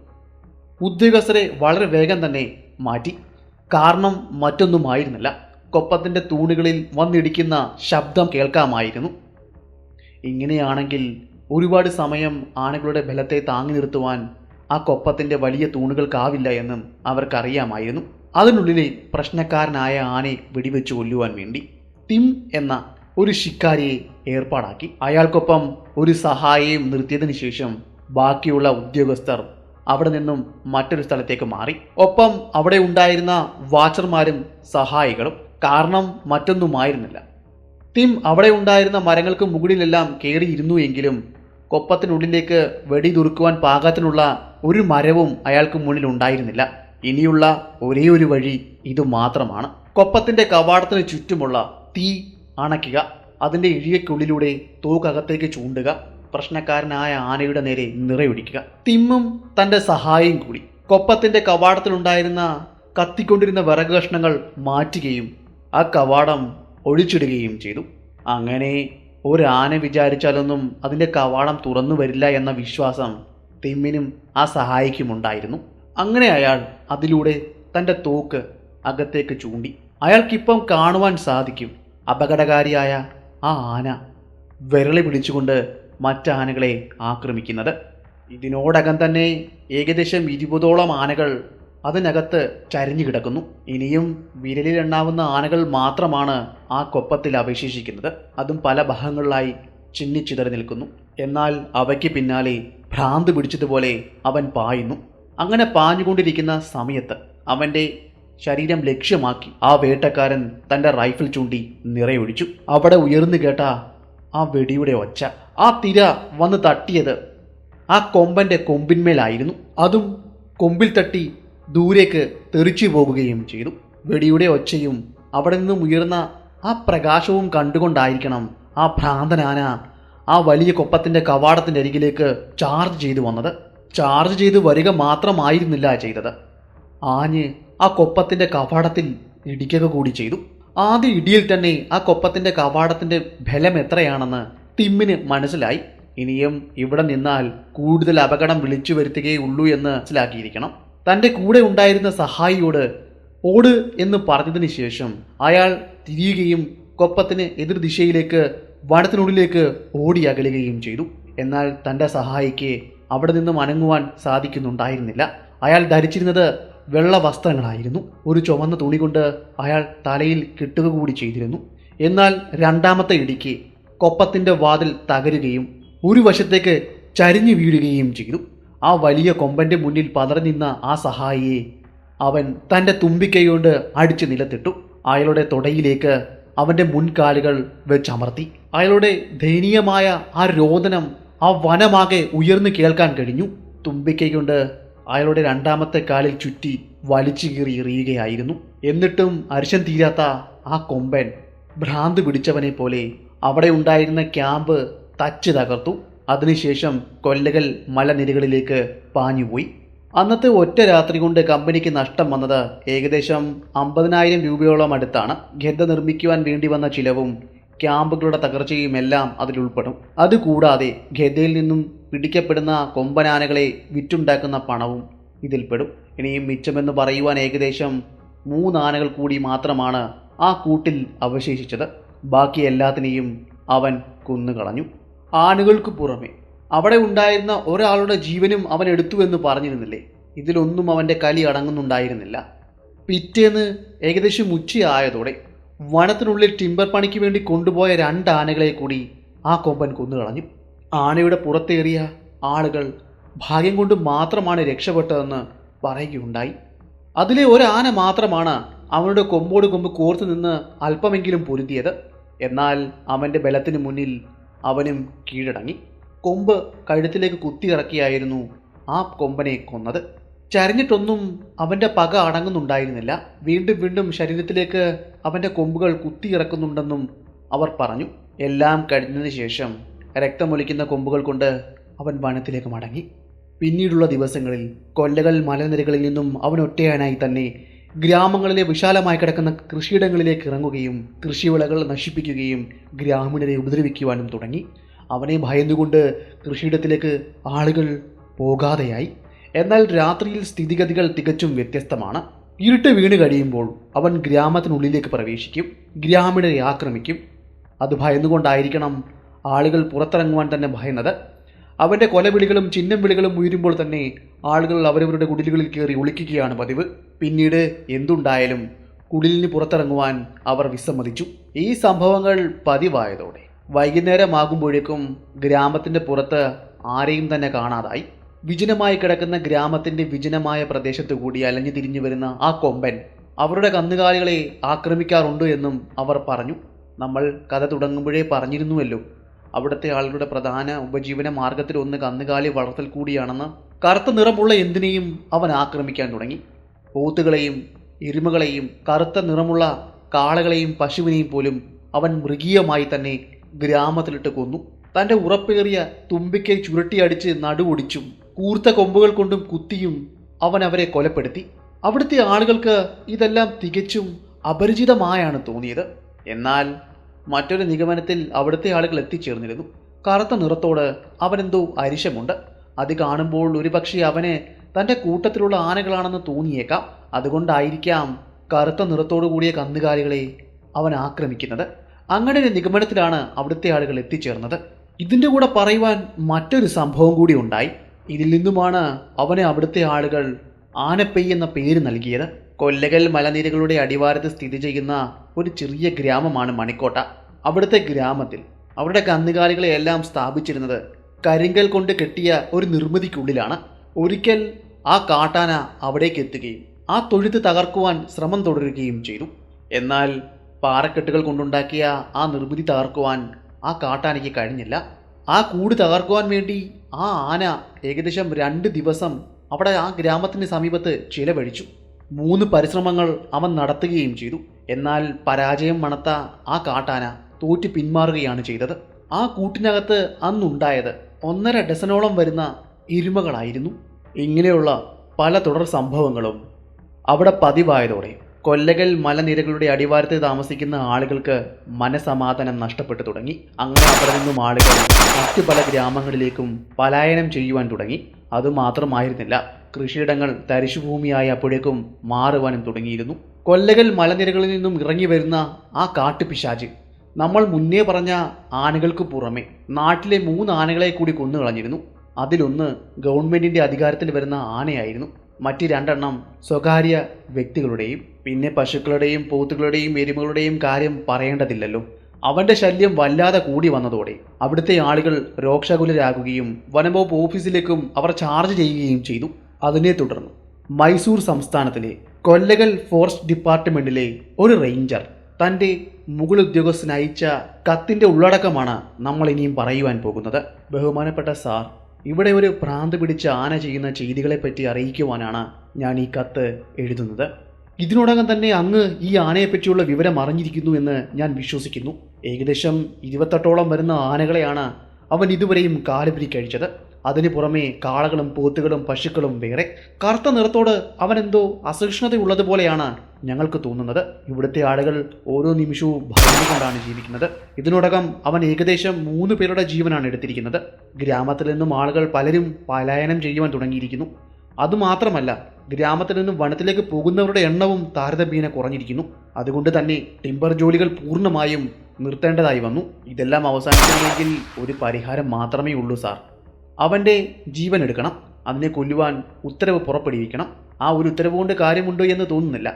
ഉദ്യോഗസ്ഥരെ വളരെ വേഗം തന്നെ മാറ്റി. കാരണം മറ്റൊന്നുമായിരുന്നില്ല, കൊപ്പത്തിൻ്റെ തൂണുകളിൽ വന്നിടിക്കുന്ന ശബ്ദം കേൾക്കാമായിരുന്നു. ഇങ്ങനെയാണെങ്കിൽ ഒരുപാട് സമയം ആനകളുടെ ബലത്തെ താങ്ങി നിർത്തുവാൻ ആ കൊപ്പത്തിൻ്റെ വലിയ തൂണുകൾക്കാവില്ല എന്നും അവർക്കറിയാമായിരുന്നു. അതിനുള്ളിലെ പ്രശ്നക്കാരനായ ആനയെ വെടിവെച്ച് കൊല്ലുവാൻ വേണ്ടി ടിം എന്ന ഒരു ശിക്കാരിയെ ഏർപ്പാടാക്കി. അയാൾക്കൊപ്പം ഒരു സഹായിയും നിർത്തിയതിനു ശേഷം ബാക്കിയുള്ള ഉദ്യോഗസ്ഥർ അവിടെ നിന്നും മറ്റൊരു സ്ഥലത്തേക്ക് മാറി. ഒപ്പം അവിടെ ഉണ്ടായിരുന്ന വാച്ചർമാരും സഹായികളും. കാരണം മറ്റൊന്നുമായിരുന്നില്ല, ടിം അവിടെ ഉണ്ടായിരുന്ന മരങ്ങൾക്ക് മുകളിലെല്ലാം കയറിയിരുന്നു എങ്കിലും കൊപ്പത്തിനുള്ളിലേക്ക് വെടിതുറുക്കുവാൻ പാകത്തിനുള്ള ഒരു മരവും അയാൾക്ക് മുന്നിൽ ഉണ്ടായിരുന്നില്ല. ഇനിയുള്ള ഒരേ ഒരു വഴി ഇത് മാത്രമാണ്. കൊപ്പത്തിൻ്റെ കവാടത്തിന് ചുറ്റുമുള്ള തീ അണയ്ക്കുക, അതിൻ്റെ ഇഴിയക്കുള്ളിലൂടെ തോക്കകത്തേക്ക് ചൂണ്ടുക, പ്രശ്നക്കാരനായ ആനയുടെ നേരെ നിറയൊഴിക്കുക. ടിമ്മും തൻ്റെ സഹായിയും കൂടി കൊപ്പത്തിൻ്റെ കവാടത്തിലുണ്ടായിരുന്ന കത്തിക്കൊണ്ടിരുന്ന വിറക് കഷ്ണങ്ങൾ മാറ്റുകയും ആ കവാടം ഒഴിച്ചിടുകയും ചെയ്തു. അങ്ങനെ ഒരാന വിചാരിച്ചാലൊന്നും അതിൻ്റെ കവാടം തുറന്നു വരില്ല എന്ന വിശ്വാസം ടിമ്മിനും ആ സഹായിക്കുമുണ്ടായിരുന്നു. അങ്ങനെ അയാൾ അതിലൂടെ തൻ്റെ തോക്ക് അകത്തേക്ക് ചൂണ്ടി. അയാൾക്കിപ്പം കാണുവാൻ സാധിക്കും അപകടകാരിയായ ആ ആന വിരളി പിടിച്ചുകൊണ്ട് മറ്റാനകളെ ആക്രമിക്കുന്നത്. ഇതിനോടകം തന്നെ ഏകദേശം 20ഓളം ആനകൾ അതിനകത്ത് ചരിഞ്ഞു കിടക്കുന്നു. ഇനിയും വിരലിലെണ്ണാവുന്ന ആനകൾ മാത്രമാണ് ആ കൊപ്പത്തിൽ അവശേഷിക്കുന്നത്. അതും പല ഭാഗങ്ങളിലായി ചിന്നിച്ചിതറി നിൽക്കുന്നു. എന്നാൽ അവയ്ക്ക് പിന്നാലെ ഭ്രാന്ത് പിടിച്ചതുപോലെ അവൻ പായുന്നു. അങ്ങനെ പാഞ്ഞുകൊണ്ടിരിക്കുന്ന സമയത്ത് അവൻ്റെ ശരീരം ലക്ഷ്യമാക്കി ആ വേട്ടക്കാരൻ തൻ്റെ റൈഫിൾ ചൂണ്ടി നിറയൊഴിച്ചു. അവിടെ ഉയർന്നു കേട്ട ആ വെടിയുടെ ഒച്ച, ആ തിര വന്ന് തട്ടിയത് ആ കൊമ്പൻ്റെ കൊമ്പിന്മേലായിരുന്നു. അതും കൊമ്പിൽ തട്ടി ദൂരേക്ക് തെറിച്ചു പോകുകയും ചെയ്തു. വെടിയുടെ ഒച്ചയും അവിടെ നിന്നും ഉയർന്ന ആ പ്രകാശവും കണ്ടുകൊണ്ടായിരിക്കണം ആ ഭ്രാന്തനാന ആ വലിയ കൊപ്പത്തിൻ്റെ കവാടത്തിൻ്റെ അരികിലേക്ക് ചാർജ് ചെയ്തു വന്നത്. ചാർജ് ചെയ്ത് വരിക മാത്രമായിരുന്നില്ല ചെയ്തത്, ആഞ്ഞ് ആ കൊപ്പത്തിൻ്റെ കവാടത്തിൽ ഇടിക്കുക കൂടി ചെയ്തു. ആദ്യ ഇടിയിൽ തന്നെ ആ കൊപ്പത്തിന്റെ കവാടത്തിന്റെ ബലം എത്രയാണെന്ന് ടിമ്മിന് മനസ്സിലായി. ഇനിയും ഇവിടെ നിന്നാൽ കൂടുതൽ അപകടം വിളിച്ചു വരുത്തുകയുള്ളൂ എന്ന് മനസ്സിലാക്കിയിരിക്കണം. തൻ്റെ കൂടെ ഉണ്ടായിരുന്ന സഹായിയോട് ഓട് എന്ന് പറഞ്ഞതിന് ശേഷം അയാൾ തിരിയുകയും കൊപ്പത്തിന് എതിർദിശയിലേക്ക് വനത്തിനുള്ളിലേക്ക് ഓടി അകലുകയും ചെയ്തു. എന്നാൽ തൻ്റെ സഹായിക്ക് അവിടെ നിന്നും അനങ്ങുവാൻ സാധിക്കുന്നുണ്ടായിരുന്നില്ല. അയാൾ ധരിച്ചിരുന്നത് വെള്ള വസ്ത്രങ്ങളായിരുന്നു. ഒരു ചുവന്ന തുണി കൊണ്ട് അയാൾ തലയിൽ കെട്ടുക കൂടി ചെയ്തിരുന്നു. എന്നാൽ രണ്ടാമത്തെ ഇടിക്ക് കൊപ്പത്തിൻ്റെ വാതിൽ തകരുകയും ഒരു വശത്തേക്ക് ചരിഞ്ഞു വീഴുകയും ചെയ്തു. ആ വലിയ കൊമ്പൻ്റെ മുന്നിൽ പതറിനിന്ന ആ സഹായിയെ അവൻ തൻ്റെ തുമ്പിക്കൈകൊണ്ട് അടിച്ച് നിലത്തിട്ടു. അയാളുടെ തുടയിലേക്ക് അവൻ്റെ മുൻകാലുകൾ വെച്ചമർത്തി. അയാളുടെ ദയനീയമായ ആ രോദനം ആ വനമാകെ ഉയർന്നു കേൾക്കാൻ കഴിഞ്ഞു. തുമ്പിക്കൈ കൊണ്ട് അയാളുടെ രണ്ടാമത്തെ കാലിൽ ചുറ്റി വലിച്ചു കീറി എറിയുകയായിരുന്നു. എന്നിട്ടും അരിശം തീരാത്ത ആ കൊമ്പൻ ഭ്രാന്ത് പിടിച്ചവനെ പോലെ അവിടെ ഉണ്ടായിരുന്ന ക്യാമ്പ് തച്ച് തകർത്തു. അതിനുശേഷം കൊല്ലകൾ മലനിരകളിലേക്ക് പാഞ്ഞുപോയി. അന്നത്തെ ഒറ്റ രാത്രി കൊണ്ട് കമ്പനിക്ക് നഷ്ടം വന്നത് ഏകദേശം 50,000 രൂപയോളം അടുത്താണ്. ഗദ്ദ നിർമ്മിക്കുവാൻ വേണ്ടി വന്ന ചിലവും ക്യാമ്പുകളുടെ തകർച്ചയും എല്ലാം അതിലുൾപ്പെടും. അതുകൂടാതെ ഗദ്ദയിൽ നിന്നും പിടിക്കപ്പെടുന്ന കൊമ്പനാനകളെ വിറ്റുണ്ടാക്കുന്ന പണവും ഇതിൽപ്പെടും. ഇനിയും മിച്ചമെന്ന് പറയുവാൻ ഏകദേശം 3 ആനകൾ കൂടി മാത്രമാണ് ആ കൂട്ടിൽ അവശേഷിച്ചത്. ബാക്കി എല്ലാത്തിനെയും അവൻ കൊന്നുകളഞ്ഞു. ആനകൾക്ക് പുറമെ അവിടെ ഉണ്ടായിരുന്ന ഒരാളുടെ ജീവനും അവൻ എടുത്തുവെന്ന് പറഞ്ഞിരുന്നില്ലേ? ഇതിലൊന്നും അവൻ്റെ കലി അടങ്ങുന്നുണ്ടായിരുന്നില്ല. പിറ്റേന്ന് ഏകദേശം ഉച്ചയായതോടെ വനത്തിനുള്ളിൽ ടിമ്പർ പണിക്ക് വേണ്ടി കൊണ്ടുപോയ 2 ആനകളെ കൂടി ആ കൊമ്പൻ കൊന്നുകളഞ്ഞു. ആനയുടെ പുറത്തേറിയ ആളുകൾ ഭാഗ്യം കൊണ്ട് മാത്രമാണ് രക്ഷപ്പെട്ടതെന്ന് പറയുകയുണ്ടായി. അതിലെ ഒരാന മാത്രമാണ് അവനുടെ കൊമ്പോട് കൊമ്പ് കോർത്തു നിന്ന് അല്പമെങ്കിലും പൊരുതിയത്. എന്നാൽ അവൻ്റെ ബലത്തിന് മുന്നിൽ അവനും കീഴടങ്ങി. കൊമ്പ് കഴുത്തിലേക്ക് കുത്തിയിറക്കിയായിരുന്നു ആ കൊമ്പനെ കൊന്നത്. ചരിഞ്ഞിട്ടൊന്നും അവൻ്റെ പക അടങ്ങുന്നുണ്ടായിരുന്നില്ല. വീണ്ടും വീണ്ടും ശരീരത്തിലേക്ക് അവൻ്റെ കൊമ്പുകൾ കുത്തിയിറക്കുന്നുണ്ടെന്നും അവർ പറഞ്ഞു. എല്ലാം കഴിഞ്ഞതിന് ശേഷം രക്തമൊലിക്കുന്ന കൊമ്പുകൾ കൊണ്ട് അവൻ വനത്തിലേക്ക് മടങ്ങി. പിന്നീടുള്ള ദിവസങ്ങളിൽ കൊല്ലകൾ മലനിരകളിൽ നിന്നും അവൻ ഒറ്റയാനായി തന്നെ ഗ്രാമങ്ങളിലെ വിശാലമായി കിടക്കുന്ന കൃഷിയിടങ്ങളിലേക്ക് ഇറങ്ങുകയും കൃഷിവിളകൾ നശിപ്പിക്കുകയും ഗ്രാമീണരെ ഉപദ്രവിക്കുവാനും തുടങ്ങി. അവനെ ഭയന്നുകൊണ്ട് കൃഷിയിടത്തിലേക്ക് ആളുകൾ പോകാതെയായി. എന്നാൽ രാത്രിയിൽ സ്ഥിതിഗതികൾ തികച്ചും വ്യത്യസ്തമാണ്. ഇരുട്ട് വീണ് കഴിയുമ്പോൾ അവൻ ഗ്രാമത്തിനുള്ളിലേക്ക് പ്രവേശിക്കും, ഗ്രാമീണരെ ആക്രമിക്കും. അത് ഭയന്നുകൊണ്ടായിരിക്കണം ആളുകൾ പുറത്തിറങ്ങുവാൻ തന്നെ ഭയന്നത്. അവൻ്റെ കൊലവിളികളും ചിഹ്നം വിളികളും ഉയരുമ്പോൾ തന്നെ ആളുകൾ അവരവരുടെ കുടിലുകളിൽ കയറി ഒളിക്കുകയാണ് പതിവ്. പിന്നീട് എന്തുണ്ടായാലും കുടിലിന് പുറത്തിറങ്ങുവാൻ അവർ വിസമ്മതിച്ചു. ഈ സംഭവങ്ങൾ പതിവായതോടെ വൈകുന്നേരമാകുമ്പോഴേക്കും ഗ്രാമത്തിൻ്റെ പുറത്ത് ആരെയും തന്നെ കാണാതായി. വിജനമായി കിടക്കുന്ന ഗ്രാമത്തിൻ്റെ വിജനമായ പ്രദേശത്തു കൂടി അലഞ്ഞു തിരിഞ്ഞു വരുന്ന ആ കൊമ്പൻ അവരുടെ കന്നുകാലികളെ ആക്രമിക്കാറുണ്ട് എന്നും അവർ പറഞ്ഞു. നമ്മൾ കഥ തുടങ്ങുമ്പോഴേ പറഞ്ഞിരുന്നുവല്ലോ, അവിടുത്തെ ആളുകളുടെ പ്രധാന ഉപജീവന മാർഗത്തിലൊന്ന് കന്നുകാലി വളർത്തൽ കൂടിയാണെന്ന്. കറുത്ത നിറമുള്ള എന്തിനേയും അവൻ ആക്രമിക്കാൻ തുടങ്ങി. പോത്തുകളെയും എരുമകളെയും കറുത്ത നിറമുള്ള കാളകളെയും പശുവിനെയും പോലും അവൻ മൃഗീയമായി തന്നെ ഗ്രാമത്തിലിട്ട് കൊന്നു. തൻ്റെ ഉറപ്പേറിയ തുമ്പിക്കൈ ചുരുട്ടിയടിച്ച് നടുവൊടിച്ചും കൂർത്ത കൊമ്പുകൾ കൊണ്ടും കുത്തിയും അവൻ അവരെ കൊലപ്പെടുത്തി. അവിടുത്തെ ആളുകൾക്ക് ഇതെല്ലാം തികച്ചും അപരിചിതമായാണ് തോന്നിയത്. എന്നാൽ മറ്റൊരു നിഗമനത്തിൽ അവിടുത്തെ ആളുകൾ എത്തിച്ചേർന്നിരുന്നു. കറുത്ത നിറത്തോട് അവനെന്തോ അരിശമുണ്ട്. അത് കാണുമ്പോൾ ഒരുപക്ഷെ അവന് തൻ്റെ കൂട്ടത്തിലുള്ള ആനകളാണെന്ന് തോന്നിയേക്കാം. അതുകൊണ്ടായിരിക്കാം കറുത്ത നിറത്തോടു കൂടിയ കന്നുകാലികളെ അവൻ ആക്രമിക്കുന്നത്. അങ്ങനെ ഒരു നിഗമനത്തിലാണ് അവിടുത്തെ ആളുകൾ എത്തിച്ചേർന്നത്. ഇതിൻ്റെ കൂടെ പറയുവാൻ മറ്റൊരു സംഭവം കൂടി ഉണ്ടായി. ഇതിൽ നിന്നുമാണ് അവനെ അവിടുത്തെ ആളുകൾ ആനപ്പെയ് എന്ന പേര് നൽകിയത്. കൊല്ലകൽ മലനിരകളുടെ അടിവാരത്ത് സ്ഥിതി ചെയ്യുന്ന ഒരു ചെറിയ ഗ്രാമമാണ് മണിക്കോട്ട. അവിടുത്തെ ഗ്രാമത്തിൽ അവരുടെ കന്നുകാലികളെ എല്ലാം സ്ഥാപിച്ചിരുന്നത് കരിങ്കൽ കൊണ്ട് കെട്ടിയ ഒരു നിർമ്മിതിക്കുള്ളിലാണ്. ഒരിക്കൽ ആ കാട്ടാന അവിടേക്ക് എത്തുകയും ആ തൊഴുത്ത് തകർക്കുവാൻ ശ്രമം തുടരുകയും ചെയ്തു. എന്നാൽ പാറക്കെട്ടുകൾ കൊണ്ടുണ്ടാക്കിയ ആ നിർമ്മിതി തകർക്കുവാൻ ആ കാട്ടാനയ്ക്ക് കഴിഞ്ഞില്ല. ആ കൂട് തകർക്കുവാൻ വേണ്ടി ആ ആന ഏകദേശം 2 ദിവസം അവിടെ ആ ഗ്രാമത്തിന് സമീപത്ത് ചിലവഴിച്ചു. 3 പരിശ്രമങ്ങൾ അവൻ നടത്തുകയും ചെയ്തു. എന്നാൽ പരാജയം മണത്ത ആ കാട്ടാന തോറ്റ് പിന്മാറുകയാണ് ചെയ്തത്. ആ കൂട്ടിനകത്ത് അന്നുണ്ടായത് 1.5 ഡസനോളം വരുന്ന എരുമകളായിരുന്നു. ഇങ്ങനെയുള്ള പല തുടർ സംഭവങ്ങളും അവിടെ പതിവായതോടെ കൊല്ലകൽ മലനിരകളുടെ അടിവാരത്തിൽ താമസിക്കുന്ന ആളുകൾക്ക് മനസമാധാനം നഷ്ടപ്പെട്ടു തുടങ്ങി. അങ്ങനെ അവിടെ നിന്നും ആളുകൾ മറ്റു പല ഗ്രാമങ്ങളിലേക്കും പലായനം ചെയ്യുവാൻ തുടങ്ങി. അതുമാത്രമായിരുന്നില്ല, കൃഷിയിടങ്ങൾ തരിശുഭൂമിയായി അപ്പോഴേക്കും മാറുവാനും തുടങ്ങിയിരുന്നു. കൊല്ലകൽ മലനിരകളിൽ നിന്നും ഇറങ്ങി വരുന്ന ആ കാട്ടുപിശാച് നമ്മൾ മുന്നേ പറഞ്ഞ ആനകൾക്ക് പുറമെ നാട്ടിലെ 3 ആനകളെ കൂടി കൊന്നുകളഞ്ഞിരുന്നു. അതിലൊന്ന് ഗവൺമെന്റിന്റെ അധികാരത്തിൽ വരുന്ന ആനയായിരുന്നു. മറ്റ് 2 എണ്ണം സ്വകാര്യ വ്യക്തികളുടെയും. പിന്നെ പശുക്കളുടെയും പോത്തുകളുടെയും എരുമകളുടെയും കാര്യം പറയേണ്ടതില്ലല്ലോ. അവന്റെ ശല്യം വല്ലാതെ കൂടി വന്നതോടെ അവിടുത്തെ ആളുകൾ രോക്ഷകുലരാകുകയും വനംവകുപ്പ് ഓഫീസിലേക്കും അവർ ചാർജ് ചെയ്യുകയും ചെയ്തു. അതിനെ തുടർന്ന് മൈസൂർ സംസ്ഥാനത്തിലെ കൊല്ലകൽ ഫോറസ്റ്റ് ഡിപ്പാർട്ട്മെന്റിലെ ഒരു റേഞ്ചർ തൻ്റെ മുകൾ ഉദ്യോഗസ്ഥന് അയച്ച കത്തിൻ്റെ ഉള്ളടക്കമാണ് നമ്മൾ ഇനിയും പറയുവാൻ പോകുന്നത്. ബഹുമാനപ്പെട്ട സാർ, ഇവിടെ ഒരു ഭ്രാന്ത് പിടിച്ച ആന ചെയ്യുന്ന ചെയ്തികളെപ്പറ്റി അറിയിക്കുവാനാണ് ഞാൻ ഈ കത്ത് എഴുതുന്നത്. ഇതിനോടകം തന്നെ അങ്ങ് ഈ ആനയെപ്പറ്റിയുള്ള വിവരം അറിഞ്ഞിരിക്കുന്നു എന്ന് ഞാൻ വിശ്വസിക്കുന്നു. ഏകദേശം 28ഓളം വരുന്ന ആനകളെയാണ് അവൻ ഇതുവരെയും കാലുപിരിക്കഴിച്ചത്. അതിനു പുറമെ കാളകളും പോത്തുകളും പശുക്കളും വേറെ. കറുത്ത നിറത്തോട് അവനെന്തോ അസഹിഷ്ണുതയുള്ളതുപോലെയാണ് ഞങ്ങൾക്ക് തോന്നുന്നത്. ഇവിടുത്തെ ആളുകൾ ഓരോ നിമിഷവും ഭയന്നുകൊണ്ടാണ് ജീവിക്കുന്നത്. ഇതിനോടകം അവൻ ഏകദേശം 3 പേരുടെ ജീവനാണ് എടുത്തിരിക്കുന്നത്. ഗ്രാമത്തിൽ നിന്നും ആളുകൾ പലരും പലായനം ചെയ്യുവാൻ തുടങ്ങിയിരിക്കുന്നു. അതുമാത്രമല്ല, ഗ്രാമത്തിൽ നിന്നും വനത്തിലേക്ക് പോകുന്നവരുടെ എണ്ണവും താരതമ്യേന കുറഞ്ഞിരിക്കുന്നു. അതുകൊണ്ട് തന്നെ ടിമ്പർ ജോലികൾ പൂർണ്ണമായും നിർത്തേണ്ടതായി വന്നു. ഇതെല്ലാം അവസാനിക്കണമെങ്കിൽ ഒരു പരിഹാരം മാത്രമേ ഉള്ളൂ സാർ. അവൻ്റെ ജീവൻ എടുക്കണം. അതിനെ കൊല്ലുവാൻ ഉത്തരവ് പുറപ്പെടുവിക്കണം. ആ ഒരു ഉത്തരവ് കൊണ്ട് കാര്യമുണ്ടോ എന്ന് തോന്നുന്നില്ല.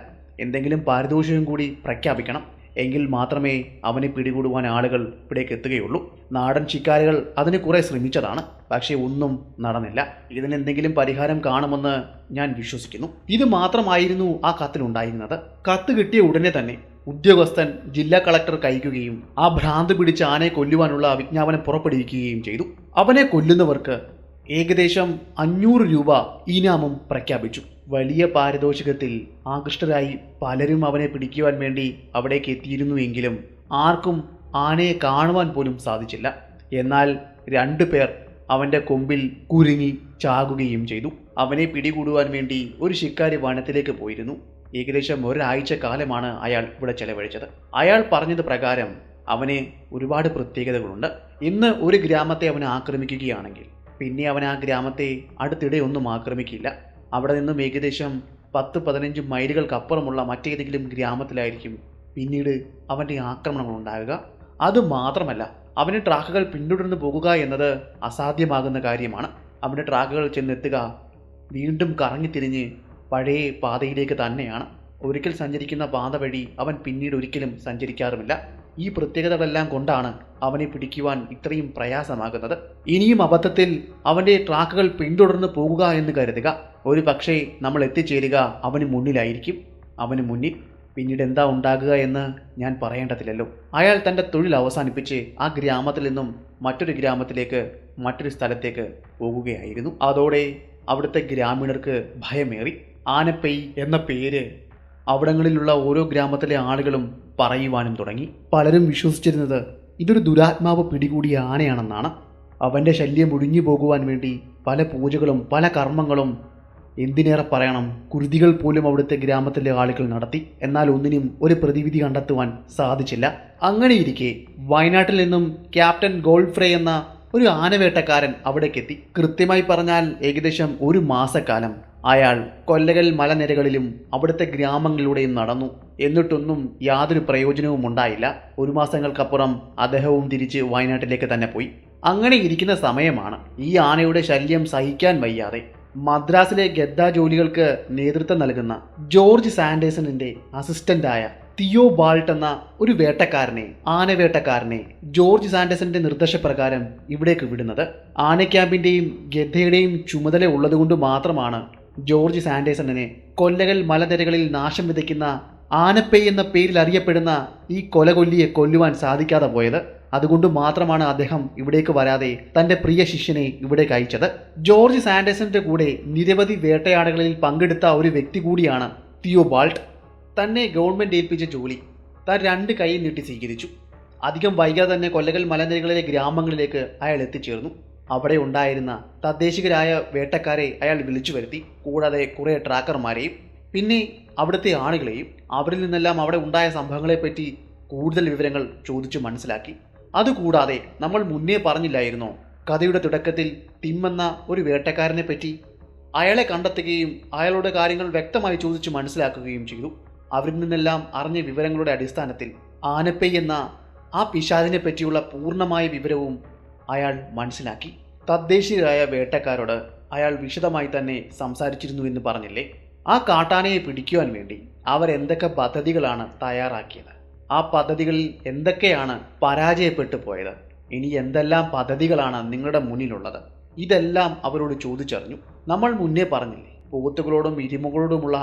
എന്തെങ്കിലും പാരിതോഷികം കൂടി പ്രഖ്യാപിക്കണം. എങ്കിൽ മാത്രമേ അവനെ പിടികൂടുവാൻ ആളുകൾ ഇവിടേക്ക് എത്തുകയുള്ളൂ. നാടൻ ശിക്കാരികൾ അതിന് കുറെ ശ്രമിച്ചതാണ്, പക്ഷേ ഒന്നും നടന്നില്ല. ഇതിനെന്തെങ്കിലും പരിഹാരം കാണുമെന്ന് ഞാൻ വിശ്വസിക്കുന്നു. ഇത് മാത്രമായിരുന്നു ആ കത്തിലുണ്ടായിരുന്നത്. കത്ത് കിട്ടിയ ഉടനെ തന്നെ ഉദ്യോഗസ്ഥൻ ജില്ലാ കളക്ടർ കയക്കുകയും ആ ഭ്രാന്ത് പിടിച്ച ആനയെ കൊല്ലുവാനുള്ള വിജ്ഞാപനം പുറപ്പെടുവിക്കുകയും ചെയ്തു. അവനെ കൊല്ലുന്നവർക്ക് ഏകദേശം 500 രൂപ ഇനാമും പ്രഖ്യാപിച്ചു. വലിയ പാരിതോഷികത്തിൽ ആകൃഷ്ടരായി പലരും അവനെ പിടിക്കുവാൻ വേണ്ടി അവിടേക്ക് എത്തിയിരുന്നുവെങ്കിലും ആർക്കും ആനയെ കാണുവാൻ പോലും സാധിച്ചില്ല. എന്നാൽ 2 പേർ അവൻ്റെ കൊമ്പിൽ കുരുങ്ങി ചാകുകയും ചെയ്തു. അവനെ പിടികൂടുവാൻ വേണ്ടി ഒരു ശിക്കാരി വനത്തിലേക്ക് പോയിരുന്നു. ഏകദേശം 1 ആഴ്ച കാലമാണ് അയാൾ ഇവിടെ ചെലവഴിച്ചത്. അയാൾ പറഞ്ഞത് പ്രകാരം അവന് ഒരുപാട് പ്രത്യേകതകളുണ്ട്. ഇന്ന് ഒരു ഗ്രാമത്തെ അവൻ ആക്രമിക്കുകയാണെങ്കിൽ പിന്നെ അവൻ ആ ഗ്രാമത്തെ അടുത്തിടെ ഒന്നും ആക്രമിക്കില്ല. അവിടെ നിന്നും ഏകദേശം 10-15 മൈലുകൾക്കപ്പുറമുള്ള മറ്റേതെങ്കിലും ഗ്രാമത്തിലായിരിക്കും പിന്നീട് അവൻ്റെ ആക്രമണങ്ങൾ ഉണ്ടാകുക. അതുമാത്രമല്ല, അവന് ട്രാക്കുകൾ പിന്തുടർന്ന് പോകുക എന്നത് അസാധ്യമാകുന്ന കാര്യമാണ്. അവൻ്റെ ട്രാക്കുകൾ ചെന്നെത്തുക വീണ്ടും കറങ്ങിത്തിരിഞ്ഞ് പഴയ പാതയിലേക്ക് തന്നെയാണ്. ഒരിക്കൽ സഞ്ചരിക്കുന്ന പാത വഴി അവൻ പിന്നീട് ഒരിക്കലും സഞ്ചരിക്കാറുമില്ല. ഈ പ്രത്യേകതകളെല്ലാം കൊണ്ടാണ് അവനെ പിടിക്കുവാൻ ഇത്രയും പ്രയാസമാകുന്നത്. ഇനിയും അബദ്ധത്തിൽ അവൻ്റെ ട്രാക്കുകൾ പിന്തുടർന്ന് പോകുക എന്ന് കരുതുക. ഒരു പക്ഷേ നമ്മൾ എത്തിച്ചേരുക അവന് മുന്നിലായിരിക്കും. അവന് മുന്നിൽ പിന്നീട് എന്താ ഉണ്ടാകുക എന്ന് ഞാൻ പറയേണ്ടതില്ലല്ലോ. അയാൾ തൻ്റെ തൊഴിൽ അവസാനിപ്പിച്ച് ആ ഗ്രാമത്തിൽ നിന്നും മറ്റൊരു ഗ്രാമത്തിലേക്ക്, മറ്റൊരു സ്ഥലത്തേക്ക് പോകുകയായിരുന്നു. അതോടെ അവിടുത്തെ ഗ്രാമീണർക്ക് ഭയമേറി. ആനപ്പൈ എന്ന പേര് അവിടങ്ങളിലുള്ള ഓരോ ഗ്രാമത്തിലെ ആളുകളും പറയുവാനും തുടങ്ങി. പലരും വിശ്വസിച്ചിരുന്നത് ഇതൊരു ദുരാത്മാവ് പിടികൂടിയ ആനയാണെന്നാണ്. അവൻ്റെ ശല്യം ഒഴിഞ്ഞു പോകുവാൻ വേണ്ടി പല പൂജകളും പല കർമ്മങ്ങളും, എന്തിനേറെ പറയണം, കുരുതികൾ പോലും അവിടുത്തെ ഗ്രാമത്തിലെ ആളുകൾ നടത്തി. എന്നാൽ ഒന്നിനും ഒരു പ്രതിവിധി കണ്ടെത്തുവാൻ സാധിച്ചില്ല. അങ്ങനെയിരിക്കെ വയനാട്ടിൽ നിന്നും ക്യാപ്റ്റൻ ഗോൾഫ്രേ എന്ന ഒരു ആനവേട്ടക്കാരൻ അവിടേക്കെത്തി. കൃത്യമായി പറഞ്ഞാൽ ഏകദേശം 1 മാസക്കാലം അയാൾ കൊല്ലകൽ മലനിരകളിലും അവിടുത്തെ ഗ്രാമങ്ങളിലൂടെയും നടന്നു. എന്നിട്ടൊന്നും യാതൊരു പ്രയോജനവും ഉണ്ടായില്ല. 1 മാസങ്ങൾക്കപ്പുറം അദ്ദേഹവും തിരിച്ച് വയനാട്ടിലേക്ക് തന്നെ പോയി. അങ്ങനെ ഇരിക്കുന്ന സമയമാണ് ഈ ആനയുടെ ശല്യം സഹിക്കാൻ വയ്യാതെ മദ്രാസിലെ ഗദ്ദ ജോലികൾക്ക് നേതൃത്വം നൽകുന്ന ജോർജ് സാൻഡേഴ്സണിന്റെ അസിസ്റ്റന്റായ തിയോ ബാൾട്ട് എന്ന ഒരു ആനവേട്ടക്കാരനെ ജോർജ് സാൻഡേഴ്സന്റെ നിർദ്ദേശപ്രകാരം ഇവിടേക്ക് വിടുന്നത്. ആന ക്യാമ്പിന്റെയും ഗദ്ദയുടെയും ചുമതല ഉള്ളതുകൊണ്ട് മാത്രമാണ് ജോർജ് സാൻഡേഴ്സണിനെ കൊല്ലകൽ മലനിരകളിൽ നാശം വിതയ്ക്കുന്ന ആനപ്പൈ എന്ന പേരിൽ അറിയപ്പെടുന്ന ഈ കൊലകൊല്ലിയെ കൊല്ലുവാൻ സാധിക്കാതെ പോയത്. അതുകൊണ്ട് മാത്രമാണ് അദ്ദേഹം ഇവിടേക്ക് വരാതെ തൻ്റെ പ്രിയ ശിഷ്യനെ ഇവിടേക്ക് അയച്ചത്. ജോർജ് സാൻഡേഴ്സന്റെ കൂടെ നിരവധി വേട്ടയാടകളിൽ പങ്കെടുത്ത ഒരു വ്യക്തി കൂടിയാണ് തിയോ ബാൾട്ട്. തന്നെ ഗവൺമെൻറ് ഏൽപ്പിച്ച ജോലി താൻ 2 കൈ നീട്ടി സ്വീകരിച്ചു. അധികം വൈകാതെ തന്നെ കൊല്ലകൽ മലനിരകളിലെ ഗ്രാമങ്ങളിലേക്ക് അയാൾ എത്തിച്ചേർന്നു. അവിടെ ഉണ്ടായിരുന്ന തദ്ദേശികരായ വേട്ടക്കാരെ അയാൾ വിളിച്ചു വരുത്തി. കൂടാതെ കുറേ ട്രാക്കർമാരെയും. പിന്നെ അവിടുത്തെ ആളുകളെയും അവരിൽ നിന്നെല്ലാം അവിടെ ഉണ്ടായ സംഭവങ്ങളെപ്പറ്റി കൂടുതൽ വിവരങ്ങൾ ചോദിച്ചു മനസ്സിലാക്കി. അതുകൂടാതെ നമ്മൾ മുന്നേ പറഞ്ഞില്ലായിരുന്നോ കഥയുടെ തുടക്കത്തിൽ ടിം എന്ന ഒരു വേട്ടക്കാരനെ പറ്റി? അയാളെ കണ്ടെത്തുകയും അയാളുടെ കാര്യങ്ങൾ വ്യക്തമായി ചോദിച്ചു മനസ്സിലാക്കുകയും ചെയ്തു. അവരിൽ നിന്നെല്ലാം അറിഞ്ഞ വിവരങ്ങളുടെ അടിസ്ഥാനത്തിൽ ആനപ്പൈ എന്ന ആ പിശാചിനെ പറ്റിയുള്ള പൂർണ്ണമായ വിവരവും അയാൾ മനസ്സിലാക്കി. തദ്ദേശീയരായ വേട്ടക്കാരോട് അയാൾ വിശദമായി തന്നെ സംസാരിച്ചിരുന്നു എന്ന് പറഞ്ഞില്ലേ? ആ കാട്ടാനയെ പിടിക്കുവാൻ വേണ്ടി അവരെന്തൊക്കെ പദ്ധതികളാണ് തയ്യാറാക്കിയത്, ആ പദ്ധതികളിൽ എന്തൊക്കെയാണ് പരാജയപ്പെട്ടു പോയത്, ഇനി എന്തെല്ലാം പദ്ധതികളാണ് നിങ്ങളുടെ മുന്നിലുള്ളത്, ഇതെല്ലാം അവരോട് ചോദിച്ചറിഞ്ഞു. നമ്മൾ മുന്നേ പറഞ്ഞില്ലേ പോത്തുകളോടും ഇരുമുകളോടുമുള്ള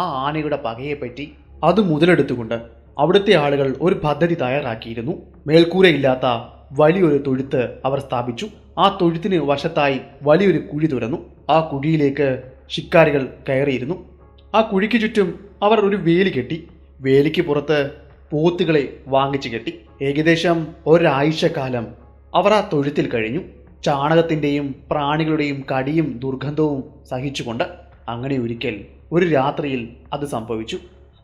ആ ആനയുടെ പകയെപ്പറ്റി? അത് മുതലെടുത്തുകൊണ്ട് അവിടുത്തെ ആളുകൾ ഒരു പദ്ധതി തയ്യാറാക്കിയിരുന്നു. മേൽക്കൂരയില്ലാത്ത വലിയൊരു തൊഴുത്ത് അവർ സ്ഥാപിച്ചു. ആ തൊഴുത്തിന് വശത്തായി വലിയൊരു കുഴി തുറന്നു. ആ കുഴിയിലേക്ക് ശിക്കാരികൾ കയറിയിരുന്നു. ആ കുഴിക്ക് ചുറ്റും അവർ ഒരു വേലി കെട്ടി. വേലിക്ക് പുറത്ത് പോത്തുകളെ വാങ്ങിച്ചു കെട്ടി. ഏകദേശം ഒരാഴ്ചക്കാലം അവർ ആ തൊഴുത്തിൽ കഴിഞ്ഞു, ചാണകത്തിൻ്റെയും പ്രാണികളുടെയും കടിയും ദുർഗന്ധവും സഹിച്ചുകൊണ്ട്. അങ്ങനെ ഒരിക്കൽ ഒരു രാത്രിയിൽ അത് സംഭവിച്ചു.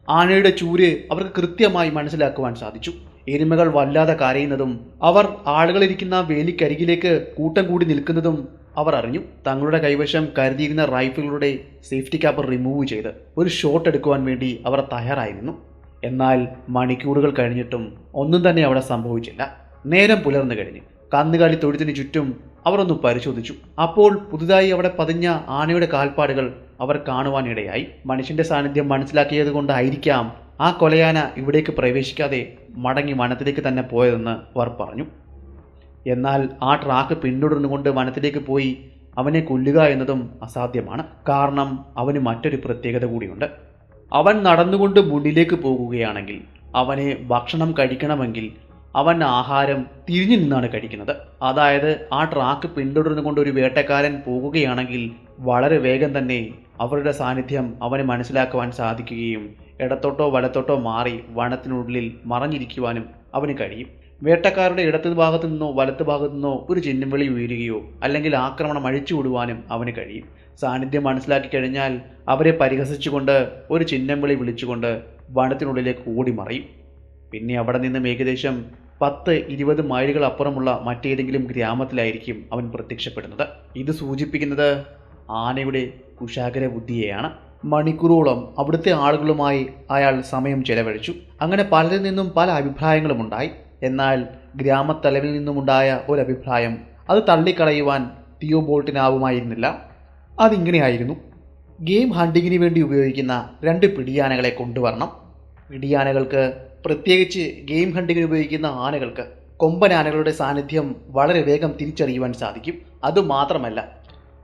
ആനയുടെ ചൂര് അവർക്ക് കൃത്യമായി മനസ്സിലാക്കുവാൻ സാധിച്ചു. എരുമകൾ വല്ലാതെ കരയുന്നതും അവർ ആളുകളിരിക്കുന്ന വേലിക്കരികിലേക്ക് കൂട്ടം കൂടി നിൽക്കുന്നതും അവർ അറിഞ്ഞു. തങ്ങളുടെ കൈവശം കരുതിയിരുന്ന റൈഫിളുടെ സേഫ്റ്റി ക്യാപ്പ് റിമൂവ് ചെയ്ത് ഒരു ഷോട്ട് എടുക്കുവാൻ വേണ്ടി അവർ തയ്യാറായിരുന്നു. എന്നാൽ മണിക്കൂറുകൾ കഴിഞ്ഞിട്ടും ഒന്നും തന്നെ അവിടെ സംഭവിച്ചില്ല. നേരം പുലർന്നു കഴിഞ്ഞ് കന്നുകാലി തൊഴുത്തിന് ചുറ്റും അവർ ഒന്ന് പരിശോധിച്ചു. അപ്പോൾ പുതുതായി അവിടെ പതിഞ്ഞ ആനയുടെ കാൽപ്പാടുകൾ അവർ കാണുവാനിടയായി. മനുഷ്യന്റെ സാന്നിധ്യം മനസ്സിലാക്കിയത് കൊണ്ടായിരിക്കാം ആ കൊലയാന ഇവിടേക്ക് പ്രവേശിക്കാതെ മടങ്ങി വനത്തിലേക്ക് തന്നെ പോയതെന്ന് അവർ പറഞ്ഞു. എന്നാൽ ആ ട്രാക്ക് പിന്തുടർന്നുകൊണ്ട് വനത്തിലേക്ക് പോയി അവനെ കൊല്ലുക എന്നതും അസാധ്യമാണ്. കാരണം അവന് മറ്റൊരു പ്രത്യേകത കൂടിയുണ്ട്. അവൻ നടന്നുകൊണ്ട് മുന്നിലേക്ക് പോകുകയാണെങ്കിൽ, അവന് ഭക്ഷണം കഴിക്കണമെങ്കിൽ അവൻ ആഹാരം തിരിഞ്ഞു നിന്നാണ് കഴിക്കുന്നത്. അതായത് ആ ട്രാക്ക് പിന്തുടർന്നുകൊണ്ട് ഒരു വേട്ടക്കാരൻ പോകുകയാണെങ്കിൽ വളരെ വേഗം തന്നെ അവരുടെ സാന്നിധ്യം അവന് മനസ്സിലാക്കുവാൻ സാധിക്കുകയും ഇടത്തോട്ടോ വലത്തോട്ടോ മാറി വനത്തിനുള്ളിൽ മറഞ്ഞിരിക്കുവാനും അവന് കഴിയും. വേട്ടക്കാരുടെ ഇടത്ത് ഭാഗത്തു നിന്നോ വലത്ത് ഭാഗത്തു നിന്നോ ഒരു ചിഹ്നവിളി ഉയരുകയോ അല്ലെങ്കിൽ ആക്രമണം അഴിച്ചുവിടുവാനും അവന് കഴിയും. സാന്നിധ്യം മനസ്സിലാക്കി കഴിഞ്ഞാൽ അവരെ പരിഹസിച്ചുകൊണ്ട് ഒരു ചിഹ്നവിളി വിളിച്ചുകൊണ്ട് വനത്തിനുള്ളിലേക്ക് ഓടി മറയും. പിന്നെ അവിടെ നിന്നും ഏകദേശം 10-20 മൈലുകൾ അപ്പുറമുള്ള മറ്റേതെങ്കിലും ഗ്രാമത്തിലായിരിക്കും അവൻ പ്രത്യക്ഷപ്പെടുന്നത്. ഇത് സൂചിപ്പിക്കുന്നത് ആനയുടെ കുശാഗ്ര ബുദ്ധിയെയാണ്. മണിക്കൂറോളം അവിടുത്തെ ആളുകളുമായി അയാൾ സമയം ചെലവഴിച്ചു. അങ്ങനെ പലരിൽ നിന്നും പല അഭിപ്രായങ്ങളും ഉണ്ടായി. എന്നാൽ ഗ്രാമത്തലവിൽ നിന്നുമുണ്ടായ ഒരു അഭിപ്രായം അത് തള്ളിക്കളയുവാൻ തിയോബോൾട്ടിനാവുമായിരുന്നില്ല. അതിങ്ങനെയായിരുന്നു: ഗെയിം ഹണ്ടിങ്ങിന് വേണ്ടി ഉപയോഗിക്കുന്ന 2 പിടിയാനകളെ കൊണ്ടുവരണം. പിടിയാനകൾക്ക്, പ്രത്യേകിച്ച് ഗെയിം ഹണ്ടിങ്ങിന് ഉപയോഗിക്കുന്ന ആനകൾക്ക്, കൊമ്പനാനകളുടെ സാന്നിധ്യം വളരെ വേഗം തിരിച്ചറിയുവാൻ സാധിക്കും. അതുമാത്രമല്ല,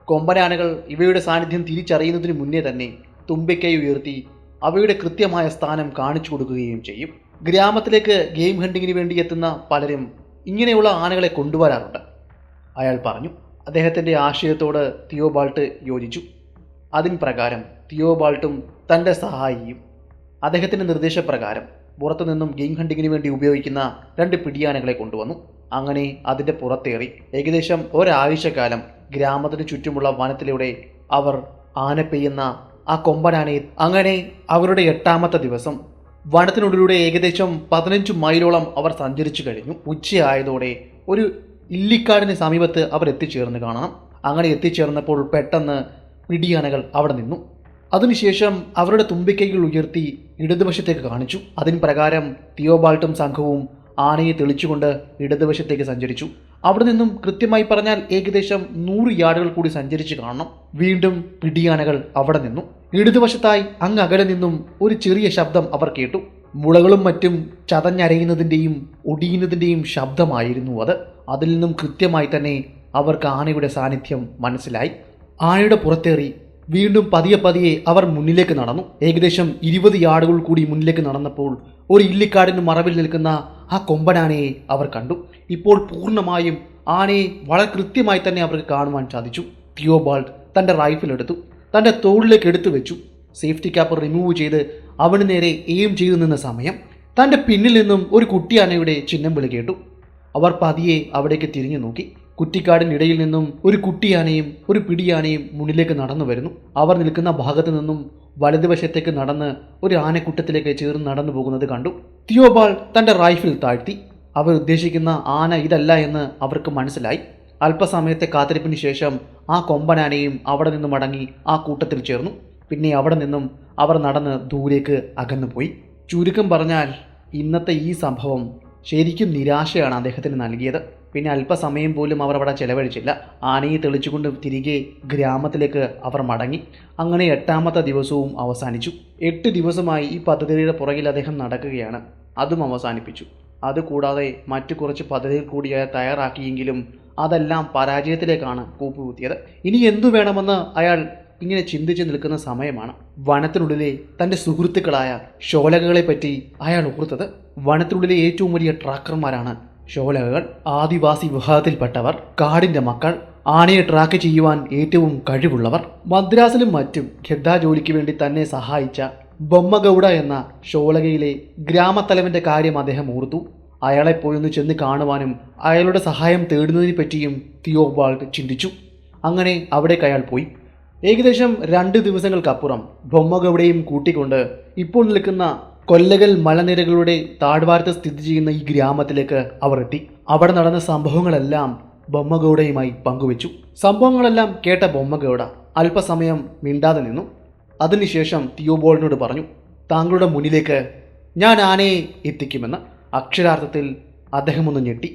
കൊമ്പനാനകൾ ഇവയുടെ സാന്നിധ്യം തിരിച്ചറിയുന്നതിന് മുന്നേ തന്നെ തുമ്പിക്കൈ ഉയർത്തി അവയുടെ കൃത്യമായ സ്ഥാനം കാണിച്ചു കൊടുക്കുകയും ചെയ്യും. ഗ്രാമത്തിലേക്ക് ഗെയിം ഹണ്ടിങ്ങിന് വേണ്ടി എത്തുന്ന പലരും ഇങ്ങനെയുള്ള ആനകളെ കൊണ്ടുവരാറുണ്ട്, അയാൾ പറഞ്ഞു. അദ്ദേഹത്തിൻ്റെ ആശയത്തോട് തിയോബാൾട്ട് യോജിച്ചു. അതിന് പ്രകാരം തിയോബാൾട്ടും തൻ്റെ സഹായിയും അദ്ദേഹത്തിൻ്റെ നിർദ്ദേശപ്രകാരം പുറത്തുനിന്നും ഗെയിം ഹണ്ടിങ്ങിന് വേണ്ടി ഉപയോഗിക്കുന്ന 2 പിടിയാനകളെ കൊണ്ടുവന്നു. അങ്ങനെ അതിൻ്റെ പുറത്തേറി ഏകദേശം ഒരാഴ്ചക്കാലം ഗ്രാമത്തിന് ചുറ്റുമുള്ള വനത്തിലൂടെ അവർ ആന പെയ്യുന്ന ആ കൊമ്പനാനയെ. അങ്ങനെ അവരുടെ 8ാമത്തെ ദിവസം വനത്തിനുള്ളിലൂടെ ഏകദേശം 15 മൈലോളം അവർ സഞ്ചരിച്ചു കഴിഞ്ഞു. ഉച്ചയായതോടെ ഒരു ഇല്ലിക്കാടിന് സമീപത്ത് അവർ എത്തിച്ചേർന്ന് കാണാം. അങ്ങനെ എത്തിച്ചേർന്നപ്പോൾ പെട്ടെന്ന് പിടിയാനകൾ അവിടെ നിന്നു. അതിനുശേഷം അവരുടെ തുമ്പിക്കൈകൾ ഉയർത്തി ഇടതുവശത്തേക്ക് കാണിച്ചു. അതിന് പ്രകാരം തിയോബാൾട്ടും സംഘവും ആനയെ തെളിച്ചുകൊണ്ട് ഇടതുവശത്തേക്ക് സഞ്ചരിച്ചു. അവിടെ നിന്നും കൃത്യമായി പറഞ്ഞാൽ ഏകദേശം 100 യാർഡുകൾ കൂടി സഞ്ചരിച്ച് കാണണം. വീണ്ടും പിടിയാനകൾ അവിടെ നിന്നു. ഇടതുവശത്തായി അങ്ങ് അകലെ നിന്നും ഒരു ചെറിയ ശബ്ദം അവർ കേട്ടു. മുളകളും മറ്റും ചതഞ്ഞരയുന്നതിൻ്റെയും ഒടിയുന്നതിൻ്റെയും ശബ്ദമായിരുന്നു അത്. അതിൽ നിന്നും കൃത്യമായി തന്നെ അവർക്ക് ആനയുടെ സാന്നിധ്യം മനസ്സിലായി. ആനയുടെ പുറത്തേറി വീണ്ടും പതിയെ പതിയെ അവർ മുന്നിലേക്ക് നടന്നു. ഏകദേശം 20 യാർഡുകൾ കൂടി മുന്നിലേക്ക് നടന്നപ്പോൾ ഒരു ഇല്ലിക്കാടിന് മറവിൽ നിൽക്കുന്ന ആ കൊമ്പനാനയെ അവർ കണ്ടു. ഇപ്പോൾ പൂർണ്ണമായും ആനയെ വളരെ കൃത്യമായി തന്നെ അവർക്ക് കാണുവാൻ സാധിച്ചു. തിയോബാൾട്ട് തൻ്റെ റൈഫിൾ എടുത്തു, തൻ്റെ തോളിലേക്ക് എടുത്തു വെച്ചു. സേഫ്റ്റി ക്യാപ്പ് റിമൂവ് ചെയ്ത് അവന് നേരെ എയിം ചെയ്തു നിന്ന സമയം തൻ്റെ പിന്നിൽ നിന്നും ഒരു കുട്ടിയാനയുടെ ചിഹ്നം വിളി കേട്ടു. അവർ പതിയെ അവിടേക്ക് തിരിഞ്ഞു നോക്കി. കുറ്റിക്കാടിനിടയിൽ നിന്നും ഒരു കുട്ടിയാനയും ഒരു പിടിയാനയും മുന്നിലേക്ക് നടന്നു വരുന്നു. അവർ നിൽക്കുന്ന ഭാഗത്തു നിന്നും വലതുവശത്തേക്ക് നടന്ന് ഒരു ആനക്കൂട്ടത്തിലേക്ക് ചേർന്ന് നടന്നു പോകുന്നത് കണ്ടു. തിയോബാൾ തൻ്റെ റൈഫിൾ താഴ്ത്തി. അവർ ഉദ്ദേശിക്കുന്ന ആന ഇതല്ല എന്ന് അവർക്ക് മനസ്സിലായി. അല്പസമയത്തെ കാത്തിരിപ്പിന് ശേഷം ആ കൊമ്പനാനയും അവിടെ നിന്നും മടങ്ങി ആ കൂട്ടത്തിൽ ചേർന്നു. പിന്നെ അവിടെ നിന്നും അവർ നടന്ന് ദൂരേക്ക് അകന്നുപോയി. ചുരുക്കം പറഞ്ഞാൽ ഇന്നത്തെ ഈ സംഭവം ശരിക്കും നിരാശയാണ് അദ്ദേഹത്തിന് നൽകിയത്. പിന്നെ അല്പസമയം പോലും അവർ അവിടെ ചെലവഴിച്ചില്ല. ആനയെ തെളിച്ചുകൊണ്ട് തിരികെ ഗ്രാമത്തിലേക്ക് അവർ മടങ്ങി. അങ്ങനെ 8ാമത്തെ ദിവസവും അവസാനിച്ചു. 8 ദിവസമായി ഈ പദ്ധതിയുടെ പുറകിൽ അദ്ദേഹം നടക്കുകയാണ്. അതും അവസാനിപ്പിച്ചു. അതുകൂടാതെ മറ്റു കുറച്ച് പദ്ധതികൾ കൂടി തയ്യാറാക്കിയെങ്കിലും അതെല്ലാം പരാജയത്തിലേക്കാണ് കൂപ്പുകുത്തിയത്. ഇനി എന്തു വേണമെന്ന് അയാൾ ഇങ്ങനെ ചിന്തിച്ച് നിൽക്കുന്ന സമയമാണ് വനത്തിനുള്ളിലെ തൻ്റെ സുഹൃത്തുക്കളായ ഷോലകകളെ പറ്റി അയാൾ ഓർത്തത്. വനത്തിനുള്ളിലെ ഏറ്റവും വലിയ ട്രാക്കർമാരാണ് ഷോലകകൾ. ആദിവാസി വിഭാഗത്തിൽപ്പെട്ടവർ, കാടിൻ്റെ മക്കൾ, ആനയെ ട്രാക്ക് ചെയ്യുവാൻ ഏറ്റവും കഴിവുള്ളവർ. മദ്രാസിലും മറ്റും ഖെദ്ദ ജോലിക്ക് വേണ്ടി തന്നെ സഹായിച്ച ബൊമ്മഗൗഡ എന്ന ഷോലകയിലെ ഗ്രാമത്തലവൻ്റെ കാര്യം അദ്ദേഹം ഓർത്തു. അയാളെപ്പോയൊന്ന് ചെന്ന് കാണുവാനും അയാളുടെ സഹായം തേടുന്നതിനെ പറ്റിയും തിയോബാൾട്ട് ചിന്തിച്ചു. അങ്ങനെ അവിടേക്ക് അയാൾ പോയി. ഏകദേശം 2 ദിവസങ്ങൾക്കപ്പുറം ബൊമ്മഗൗഡയും കൂട്ടിക്കൊണ്ട് ഇപ്പോൾ നിൽക്കുന്ന കൊല്ലകൽ മലനിരകളുടെ താഴ്വാരത്ത് സ്ഥിതി ചെയ്യുന്ന ഈ ഗ്രാമത്തിലേക്ക് അവർ എത്തി. അവിടെ നടന്ന സംഭവങ്ങളെല്ലാം ബൊമ്മഗൗഡയുമായി പങ്കുവെച്ചു. സംഭവങ്ങളെല്ലാം കേട്ട ബൊമ്മഗൗഡ അല്പസമയം മിണ്ടാതെ നിന്നു. അതിനുശേഷം തിയോബോളിനോട് പറഞ്ഞു, താങ്കളുടെ മുന്നിലേക്ക് ഞാൻ ആനയെ എത്തിക്കുമെന്ന്. അക്ഷരാർത്ഥത്തിൽ അദ്ദേഹം ഒന്ന് ഞെട്ടി.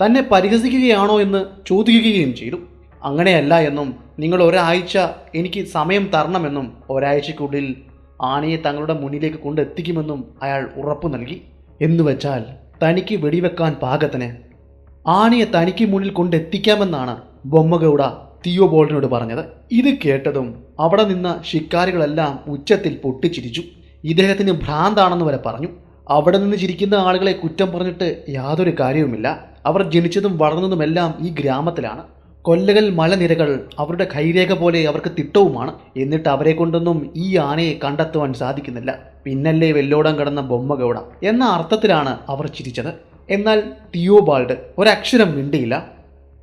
തന്നെ പരിഹസിക്കുകയാണോ എന്ന് ചോദിക്കുകയും ചെയ്തു. അങ്ങനെയല്ല എന്നും നിങ്ങൾ ഒരാഴ്ച എനിക്ക് സമയം തരണമെന്നും ഒരാഴ്ചക്കുള്ളിൽ ആനയെ തങ്ങളുടെ മുന്നിലേക്ക് കൊണ്ടെത്തിക്കുമെന്നും അയാൾ ഉറപ്പു നൽകി. എന്നുവെച്ചാൽ തനിക്ക് വെടിവെക്കാൻ പാകത്തിന് ആനയെ തനിക്ക് മുന്നിൽ കൊണ്ടെത്തിക്കാമെന്നാണ് ബൊമ്മഗൗഡ തിയോബോളിനോട് പറഞ്ഞത്. ഇത് കേട്ടതും അവിടെ നിന്ന ശിക്കാരികളെല്ലാം ഉച്ചത്തിൽ പൊട്ടിച്ചിരിച്ചു. ഇദ്ദേഹത്തിന് ഭ്രാന്താണെന്ന് വരെ പറഞ്ഞു. അവിടെ നിന്ന് ചിരിക്കുന്ന ആളുകളെ കുറ്റം പറഞ്ഞിട്ട് യാതൊരു കാര്യവുമില്ല. അവർ ജനിച്ചതും വളർന്നതുമെല്ലാം ഈ ഗ്രാമത്തിലാണ്. കൊല്ലകൽ മലനിരകൾ അവരുടെ കൈരേഖ പോലെ അവർക്ക് തിട്ടവുമാണ്. എന്നിട്ട് അവരെ കൊണ്ടൊന്നും ഈ ആനയെ കണ്ടെത്തുവാൻ സാധിക്കുന്നില്ല. പിന്നല്ലേ വെല്ലോടം കടന്ന ബൊമ്മഗൗഡ എന്ന അർത്ഥത്തിലാണ് അവർ ചിരിച്ചത്. എന്നാൽ തിയോബാൾട്ട് ഒരക്ഷരം മിണ്ടിയില്ല.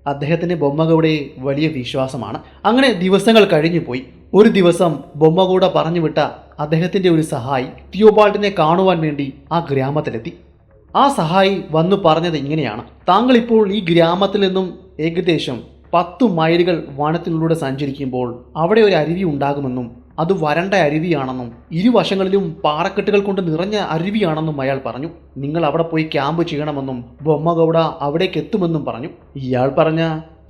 അദ്ദേഹത്തിന് ബൊമ്മഗൗഡയെ വലിയ വിശ്വാസമാണ്. അങ്ങനെ ദിവസങ്ങൾ കഴിഞ്ഞു പോയി. ഒരു ദിവസം ബൊമ്മഗൗഡ പറഞ്ഞുവിട്ട അദ്ദേഹത്തിൻ്റെ ഒരു സഹായി തിയോബാൾട്ടിനെ കാണുവാൻ വേണ്ടി ആ ഗ്രാമത്തിലെത്തി. ആ സഹായി വന്നു പറഞ്ഞത് ഇങ്ങനെയാണ്: താങ്കൾ ഇപ്പോൾ ഈ ഗ്രാമത്തിൽ നിന്നും ഏകദേശം 10 മൈലുകൾ വനത്തിലൂടെ സഞ്ചരിക്കുമ്പോൾ അവിടെ ഒരു അരുവി ഉണ്ടാകുമെന്നും അത് വരണ്ട അരുവിയാണെന്നും ഇരുവശങ്ങളിലും പാറക്കെട്ടുകൾ കൊണ്ട് നിറഞ്ഞ അരുവിയാണെന്നും അയാൾ പറഞ്ഞു. നിങ്ങൾ അവിടെ പോയി ക്യാമ്പ് ചെയ്യണമെന്നും ബൊമ്മഗൗഡ അവിടേക്ക് എത്തുമെന്നും പറഞ്ഞു. ഇയാൾ പറഞ്ഞ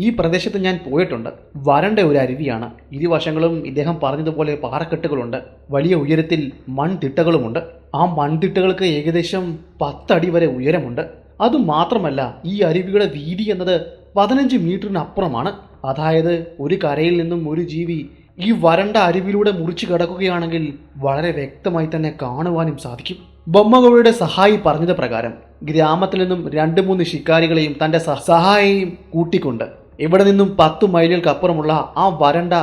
ഈ പ്രദേശത്ത് ഞാൻ പോയിട്ടുണ്ട്. വരണ്ട ഒരു അരുവിയാണ്. ഇരുവശങ്ങളും ഇദ്ദേഹം പറഞ്ഞതുപോലെ പാറക്കെട്ടുകളുണ്ട്. വലിയ ഉയരത്തിൽ മൺതിട്ടകളുമുണ്ട്. ആ മൺതിട്ടകൾക്ക് ഏകദേശം 10 അടി വരെ ഉയരമുണ്ട്. അതുമാത്രമല്ല, ഈ അരുവിയുടെ വീതി എന്നത് 15 മീറ്ററിനപ്പുറമാണ്. അതായത് ഒരു കരയിൽ നിന്നും ഒരു ജീവി ഈ വരണ്ട അരുവിലൂടെ മുറിച്ചു കടക്കുകയാണെങ്കിൽ വളരെ വ്യക്തമായി തന്നെ കാണുവാനും സാധിക്കും. ബൊമ്മഗൗഡയുടെ സഹായി പറഞ്ഞത് പ്രകാരം ഗ്രാമത്തിൽ നിന്നും 2-3 ശിക്കാരികളെയും തൻ്റെ സഹായിയെയും കൂട്ടിക്കൊണ്ട് ഇവിടെ നിന്നും 10 മൈലുകൾക്കപ്പുറമുള്ള ആ വരണ്ട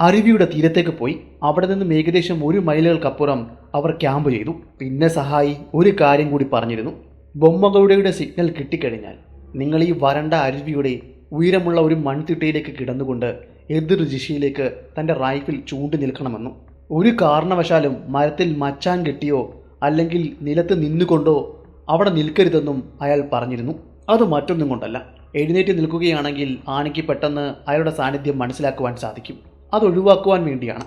അരുവിയുടെ തീരത്തേക്ക് പോയി. അവിടെ നിന്നും ഏകദേശം 1 മൈലുകൾക്കപ്പുറം അവർ ക്യാമ്പ് ചെയ്തു. പിന്നെ സഹായി ഒരു കാര്യം കൂടി പറഞ്ഞിരുന്നു: ബൊമ്മഗൗഡയുടെ സിഗ്നൽ കിട്ടിക്കഴിഞ്ഞാൽ നിങ്ങൾ ഈ വരണ്ട അരുവിയുടെ ഉയരമുള്ള ഒരു മൺതിട്ടയിലേക്ക് കിടന്നുകൊണ്ട് എതിർ ദിശയിലേക്ക് തൻ്റെ റൈഫിൽ ചൂണ്ടി നിൽക്കണമെന്നും ഒരു കാരണവശാലും മരത്തിൽ മച്ചാൻ കെട്ടിയോ അല്ലെങ്കിൽ നിലത്ത് നിന്നുകൊണ്ടോ അവിടെ നിൽക്കരുതെന്നും അയാൾ പറഞ്ഞിരുന്നു. അത് മറ്റൊന്നും കൊണ്ടല്ല, എഴുന്നേറ്റ് നിൽക്കുകയാണെങ്കിൽ ആനയ്ക്ക് പെട്ടെന്ന് അയാളുടെ സാന്നിധ്യം മനസ്സിലാക്കുവാൻ സാധിക്കും. അതൊഴിവാക്കുവാൻ വേണ്ടിയാണ്.